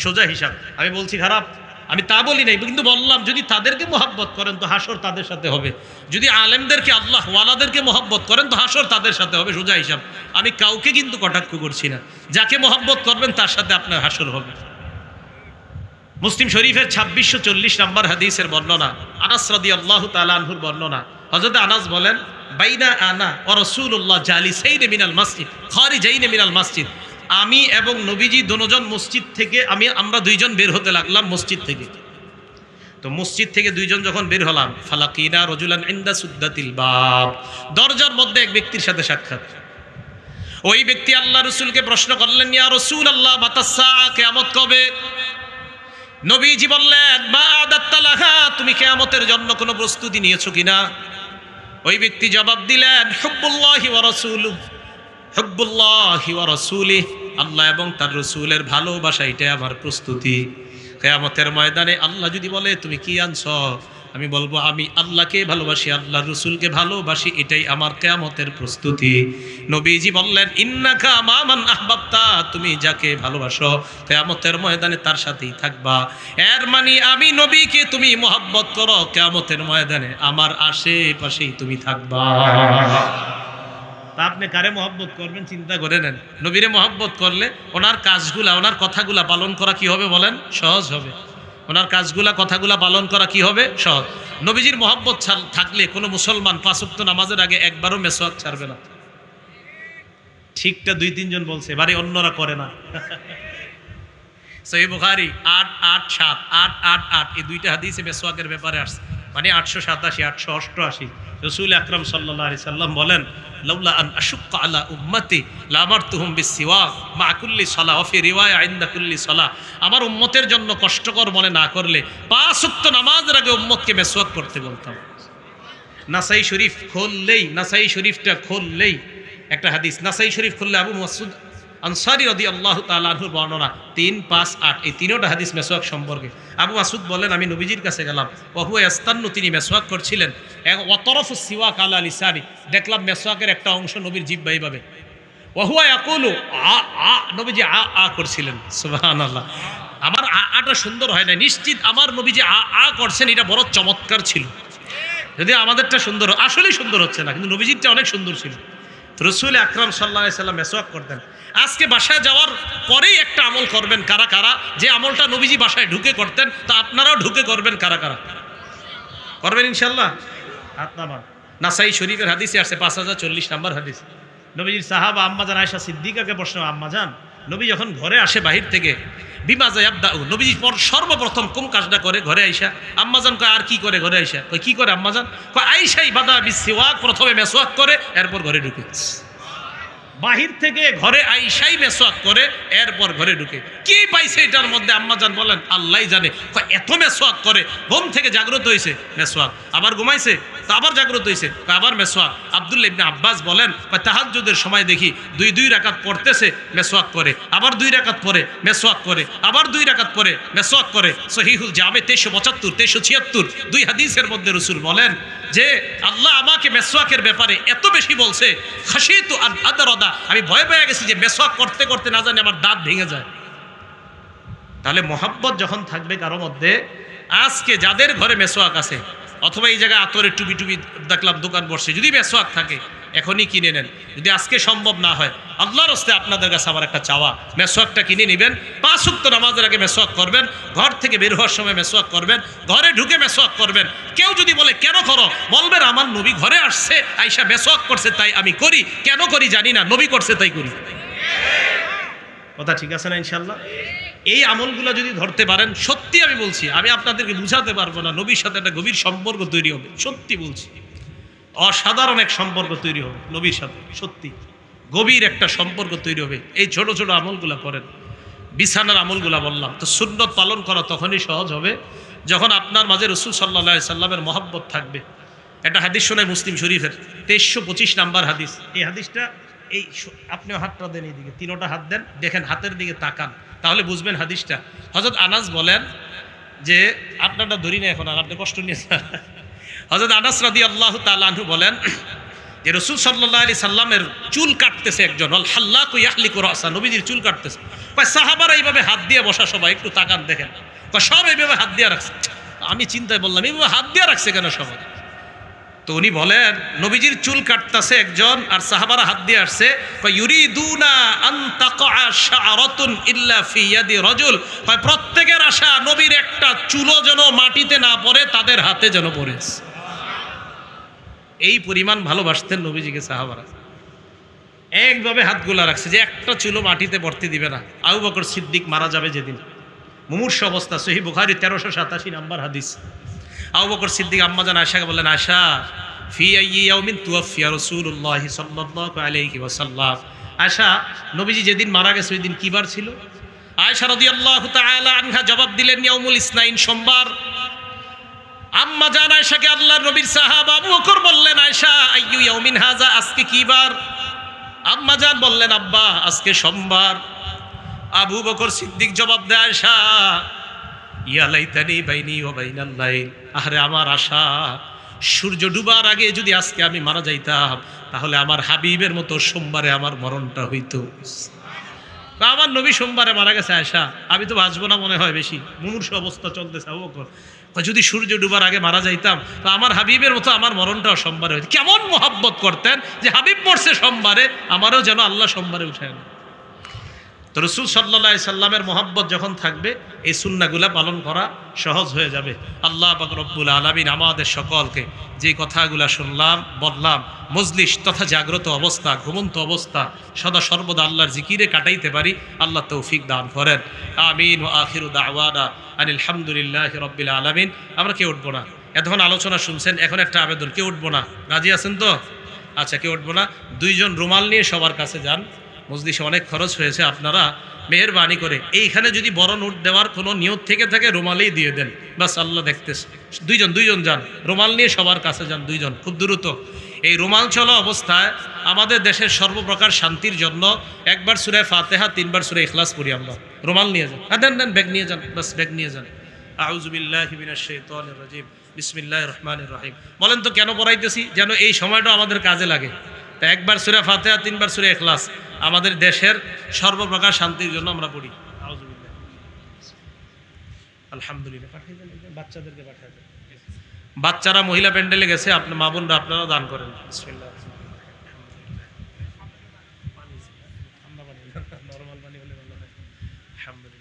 A: সোজা হিসাব, আমি বলছি খারাপ, আমি তা বলি নাই, কিন্তু বললাম যদি তাদেরকে মহব্বত করেন তো হাসর তাদের সাথে হবে। যদি আলেমদেরকে, আল্লাহ ওয়ালাদেরকে মহব্বত করেন তো হাসর তাদের সাথে হবে। সোজা হিসাব, আমি কাউকে কিন্তু কটাক্ষ করছি না। যাকে মহব্বত করবেন তার সাথে আপনার হাসর হবে। মুসলিম শরীফের 2640 নম্বর হাদিসের বর্ণনা, আনাস রাদিয়াল্লাহু তাআলা আনহুর বর্ণনা। হযরত আনাস বলেন, বাইনা আনা ওয়া রাসূলুল্লাহ জালিসাইন মিনাল মসজিদ খারিজাইন মিনাল মসজিদ, আমি এবং নবীজি দুজন মসজিদ থেকে, আমরা দুইজন বের হতে লাগলাম মসজিদ থেকে। তো মসজিদ থেকে দুইজন যখন বের হলাম, ফালাকিনা রাজুলান ইনদা সুদ্দাতিল বাব, দরজার মধ্যে এক ব্যক্তির সাথে সাক্ষাৎ। ওই ব্যক্তি আল্লাহ রাসূলকে প্রশ্ন করলেন, ইয়া রাসূলুল্লাহ মাতাস সাআ, কিয়ামত কবে? নবীজি বললেন, মা আদাত্তা লাহা, তুমি কিয়ামতের জন্য কোনো প্রস্তুতি নিয়েছো কিনা? ওই ব্যক্তি জবাব দিলেন, হুব্বুল্লাহি ওয়া রাসূলুহু, হুব্বুল্লাহি ওয়া রাসূলিহি, আল্লাহ এবং তার রাসূলের ভালোবাসা, এটাই আমার প্রস্তুতি। কিয়ামতের ময়দানে আল্লাহ যদি বলে তুমি কি আনছো, আমি বলবো আমি আল্লাহকে ভালোবাসি, আল্লাহর রাসূলকে ভালোবাসি, এটাই আমার কিয়ামতের প্রস্তুতি। নবীজি বললেন, ইন্নাকা মা মান আহবাবতা, তুমি যাকে ভালোবাসো কিয়ামতের ময়দানে তার সাথেই থাকবা। এর মানে আমি নবীকে তুমি মহব্বত করো, কিয়ামতের ময়দানে আমার আশেপাশেই তুমি থাকবা। তা আপনি কারে মহব্বত করবেন চিন্তা করে নেন। নবীরে মহব্বত করলে ওনার কাজগুলা, ওনার কথাগুলা পালন করা কি হবে বলেন? সহজ হবে। ওনার কাজগুলা, কথাগুলা পালন করা কি হবে? সহজ। নবীজির মহব্বত থাকলে কোনো মুসলমান 5 ওয়াক্ত নামাজের আগে একবারও মেসওয়াক ছাড়বে না। ঠিকটা 2-3 জন বলছে, বাড়ি অন্যরা করে না। সহিহ বুখারী 887 888 এই দুইটা হাদিসে মেসওয়াকের ব্যাপারে আসছে, মানে 887 888। রাসূল আকরাম সাল্লাল্লাহু আলাইহি সাল্লাম বলেন, লাউলা আন আশুক্কা আলা উম্মতি লামারতুহুম বিসসিওয়াক মা কুল্লি সালাহ ওয়া ফি রিওয়ায়া ইনদা কুল্লি সালাহ। আমার উম্মতের জন্য কষ্টকর মনে না করলে 5 ওয়াক্ত নামাজের আগে উম্মতকে মেসওয়াক করতে বলতাম। নাসাই শরীফ খুললেই, নাসাই শরীফটা খুললেই একটা হাদিস, নাসাই শরীফ খুললে আবু মাসউদ আনসারী রাদিয়াল্লাহু তাআলা আনহুর বর্ণনা 358, এই তিনটা হাদিস মেসওয়াক সম্পর্কে। আবু মাসউদ বলেন, আমি নবীজির কাছে গেলাম, ওয়া হুয়া ইস্তান্নু, তিনি মেসওয়াক করছিলেন, ওয়া তরফু সিওয়াক আলা লিসানি, দেখলাম মেসওয়াকের একটা অংশ নবীর জিহ্বা এইভাবে, ওয়া হুয়া ইয়াকুলু আ আ, নবীজি আ আ করছিলেন। সুবহানাল্লাহ। আমার আটা সুন্দর হয় না, নিশ্চিত আমার নবীজি আ আ করছেন, এটা বড় চমৎকার ছিল। যদি আমাদেরটা সুন্দর, আসলেই সুন্দর হচ্ছে না, কিন্তু নবীজিরটা অনেক সুন্দর ছিল। রাসূল আকরাম সাল্লাল্লাহু আলাইহি সাল্লাম মেসওয়াক করতেন। আজকে বাসায় যাওয়ার পরেই একটা আমল করবেন কারা কারা, যে আমলটা নবীজি বাসায় ঢুকে করতেন, তা আপনারাও ঢুকে করবেন কারা কারা করবেন ইনশাআল্লাহ। নাসাই শরীফের হাদিসে আসছে 5040 নম্বর হাদিস। নবীজির সাহাবা আম্মাজান আয়েশা সিদ্দিকাকে প্রশ্ন, আম্মাজান নবী যখন ঘরে আসে বাহির থেকে, বিমাজা ইয়াবদাউ, নবীজি সর্বপ্রথম কোন কাজটা করে ঘরে আইসা? আম্মাজান কয়, আর কি করে ঘরে আইসা? কয় কি করে আম্মাজান? কয় আইসাই বাদা বিসওয়াক, প্রথমে মেসওয়াক করে এরপর ঘরে ঢুকে। বাহির থেকে ঘরে আইসাই মেসওয়াক করে এরপর ঘরে ঢুকে। কি পাইছে এটার মধ্যে? আম্মাজান বলেন, আল্লাহই জানে। কয় এত মেসওয়াক করে, ঘুম থেকে জাগ্রত হয়েছে মেসওয়াক, আবার ঘুমাইছে তো আবার জাগ্রত হয়েছে আবার মেসওয়াক। আব্দুল্লাহ ইবনে আব্বাস বলেন, তাহাজ্জুদের সময় দেখি 2 রাকাত পড়তেছে, মেসওয়াক করে, আবার 2 রাকাত পড়ে মেসওয়াক করে, আবার 2 রাকাত পড়ে মেসওয়াক করে। সহিহুল জামে 2375 2376 দুই হাদিসের মধ্যে রাসূল বলেন যে আল্লাহ আমাকে মেসওয়াকের ব্যাপারে এত বেশি বলছে, খাশিতু আন আদরাদা, আমি ভয় পেয়ে গেছি যে মেসওয়াক করতে করতে না জানি আমার দাঁত ভেঙে যায়। তাহলে মহাব্বত যখন থাকবে কারো মধ্যে, আজকে যাদের ঘরে মেসওয়াক আছে, অথবা এই জায়গায় আতরের টুপি টুপি দেখলাম দোকান বসছে, যদি মেসওয়াক থাকে এখনই কিনে নেন। যদি আজকে সম্ভব না হয়, আল্লাহর রাস্তায় আপনাদের কাছে আমার একটা চাওয়া, মেসওয়াকটা কিনে নেবেন, 5 ওয়াক্ত নামাজের আগে মেসওয়াক করবেন, ঘর থেকে বের হওয়ার সময় মেসওয়াক করবেন, ঘরে ঢুকে মেসওয়াক করবেন। কেউ যদি বলে কেন করো, বলবেন আমার নবী ঘরে আসছে, আয়েশা মেসওয়াক করছে তাই আমি করি, কেন করি জানি না, নবী করছে তাই করি। কথা ঠিক আছে না ইনশাআল্লাহ? এই আমলগুলো যদি ধরতে পারেন, সত্যি আমি বলছি, আমি আপনাদেরকে বুঝাতে পারবো না, নবীর সাথে একটা গভীর সম্পর্ক তৈরি হবে। সত্যি বলছি, অসাধারণ এক সম্পর্ক তৈরি হবে নবীর সাথে, সত্যি গভীর একটা সম্পর্ক তৈরি হবে। এই ছোট ছোট আমলগুলো করেন, বিছানার আমলগুলো বললাম তো, সুন্নত পালন করা তখনই সহজ হবে যখন আপনার মাঝে রাসূল সাল্লাল্লাহু আলাইহি সাল্লামের মহব্বত থাকবে। একটা হাদিস শোনায় মুসলিম শরীফের 2325 নাম্বার হাদিস। এই হাদিসটা, এই আপনিও হাতটা দেন, এইদিকে 3টা হাত দেন, দেখেন হাতের দিকে তাকান, তাহলে বুঝবেন হাদিসটা। হযরত আনাস বলেন যে, আপনারটা ধরি না এখন, আর আপনি কষ্ট নিয়েছেন। হযরত আনাস রাদিয়াল্লাহু তাআলা আনহু বলেন যে রাসূল সাল্লাল্লাহু আলাইহি সাল্লামের চুল কাটতেছে একজন, আল হাল্লাকু ইয়াহলিকু রাসা, নবীজির চুল কাটতেছে। কয় সাহাবারা এইভাবে হাত দিয়ে বসা, সবাই একটু তাকান দেখেন, কয় সব এইভাবে হাত দিয়ে রাখছে। আমি চিন্তায় বললাম, এইভাবে হাত দিয়ে রাখছে কেন সবাই? তো উনি বলেন, নবীজির চুল কাটতেছে একজন আর সাহাবারা হাত দিয়ে আসছে, ইউরিদুনা আন তাকা শাআরাতুন ইল্লা ফি ইয়াদি রাজুল, কয় প্রত্যেকের আশা নবীর একটা চুলও যেন মাটিতে না পড়ে, তাদের হাতে যেন পড়ে। এই পরিমাণ ভালোবাসতেন নবীজিকে সাহাবারা, একভাবে হাতগুলা রাখছে যে একটা চুলও মাটিতে পড়তে দিবে না। আবু বকর সিদ্দিক মারা যাবে যেদিন, মুমূর্ষ অবস্থা, সহিহ বুখারী 1387 নাম্বার হাদিস। আবু বকর সিদ্দিক আম্মাজান আয়েশাকে বললেন, আয়েশা ফি আইয়ি ইয়াউমিন তুওয়াফিয়া রাসূলুল্লাহ সাল্লাল্লাহু আলাইহি ওয়াসাল্লাম, আয়েশা নবীজি যেদিন মারা গেছে ওই দিন কি বার ছিল? আয়েশা রাদিয়াল্লাহু তাআলা আনহা জবাব দিলেন, ইয়াউমুল ইসনাইন, সোমবার। আম্মাজান আয়েশাকে আল্লাহর নবীর সাহাবা আবু বকর বললেন, আয়েশা আইয়ু ইয়াউমিন হাযা, আজকে কি বার? আম্মাজান বললেন, আব্বা আজকে সোমবার। আবু বকর সিদ্দিক জবাব দেয়, আয়েশা ইয়া লাইতানি বাইনি ওয়া বাইনাল লাইল, আরে আমার আশা সূর্য ডুবার আগে যদি আজকে আমি মারা যাইতাম, তাহলে আমার হাবিবের মতো সোমবারে আমার মরণটা হইতো। আমার নবী সোমবারে মারা গেছে আয়েশা, আমি তো বাঁচবো না মনে হয় বেশি, মুমূর্ষ অবস্থা চলতেছে। আবু বকর যদি সূর্য ডুবার আগে মারা যাইতাম, তো আমার হাবিবের মতো আমার মরণটাও সোমবারে হইতো। কেমন মহব্বত করতেন যে হাবিব মরছে সোমবারে, আমারও যেন আল্লাহ সোমবারে উঠায় না। তো রাসূল সাল্লাল্লাহু আলাইহি সাল্লামের মহব্বত যখন থাকবে এই সুন্নাহগুলা পালন করা সহজ হয়ে যাবে। আল্লাহ পাক রব্বুল আলামিন আমাদের সকলকে যে কথাগুলা শুনলাম বললাম মজলিস তথা জাগ্রত অবস্থা ঘুমন্ত অবস্থা সদা সর্বদা আল্লাহর জিকিরে কাটাইতে পারি, আল্লাহ তৌফিক দান করেন। আমিন ওয়া আখিরু দাওয়ানা আনিল হামদুলিল্লাহি রাব্বিল আলামিন। আমরা কেউ উঠবো না, এতক্ষণ আলোচনা শুনছেন, এখন একটা আবেদন, কেউ উঠবো না, রাজি আছেন তো? আচ্ছা, কেউ উঠবো না। দুইজন রুমাল নিয়ে সবার কাছে যান, মজলিসে অনেক খরচ হয়েছে, আপনারা মেহেরবানি করে এইখানে যদি বড় নোট দেওয়ার কোনো নিয়ত থেকে থাকে রুমালেই দিয়ে দেন, বাস আল্লাহ দেখতেছে। দুইজন যান, রুমাল নিয়ে সবার কাছে যান, দুইজন, খুব দ্রুত। এই রুমাল চলা অবস্থায় আমাদের দেশের সর্বপ্রকার শান্তির জন্য একবার সূরা ফাতিহা, 3 বার সূরা ইখলাস পড়ি আমরা। রুমাল নিয়ে যান, দেন ব্যাগ নিয়ে যান, বাস ব্যাগ নিয়ে যান। আউযু বিল্লাহি মিনাশ শাইতানির রাজিম, বিসমিল্লাহির রহমানির রহিম। বলেন তো কেন পড়াইতেছি? যেন এই সময়টা আমাদের কাজে লাগে। তা একবার সূরা ফাতিহা, 3 বার সূরা ইখলাস আমাদের দেশের সর্বপ্রকার শান্তির জন্য আমরা পড়ি। আউযু বিল্লাহ। আলহামদুলিল্লাহ। পাঠিয়ে দেন, বাচ্চাদেরকে পাঠিয়ে দেন। বাচ্চারা মহিলা প্যান্ডেলে গেছে, আপনার মা বোনরা আপনারাও দান করেন। বিসমিল্লাহ। নরমাল পানি হলে ভালো হয়। আলহামদুলিল্লাহ।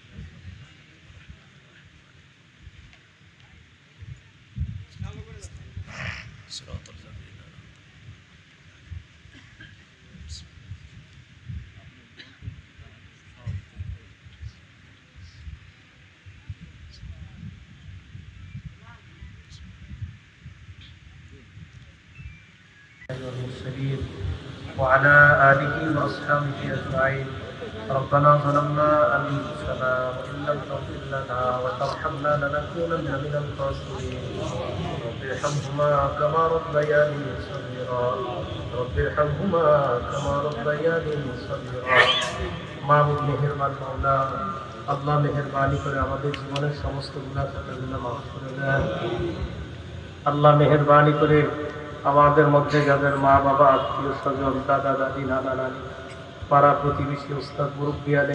B: والمرسلين وعلى آله وأصحابه أجمعين. ربنا ظلمنا أنفسنا وإن لم تغفر لنا وترحمنا لنكونن من الخاسرين. رب ارحمهما كما ربياني صغيرا. رب ارحمهما كما ربياني صغيرا. মাহবুব মেহেরবান মাওলা, আল্লাহ মেহেরবানি করে আমাদের জীবনের সমস্ত গুনাহ খাতাগুলো মাফ করে দেন। আল্লাহ মেহেরবানি করে আমাদের মধ্যে যাদের মা বাবা, আত্মীয় স্বজন, দাদা দাদি, নানা নানি, পাড়া প্রতিবেশী, উস্তাদ মুরব্বিয়ানে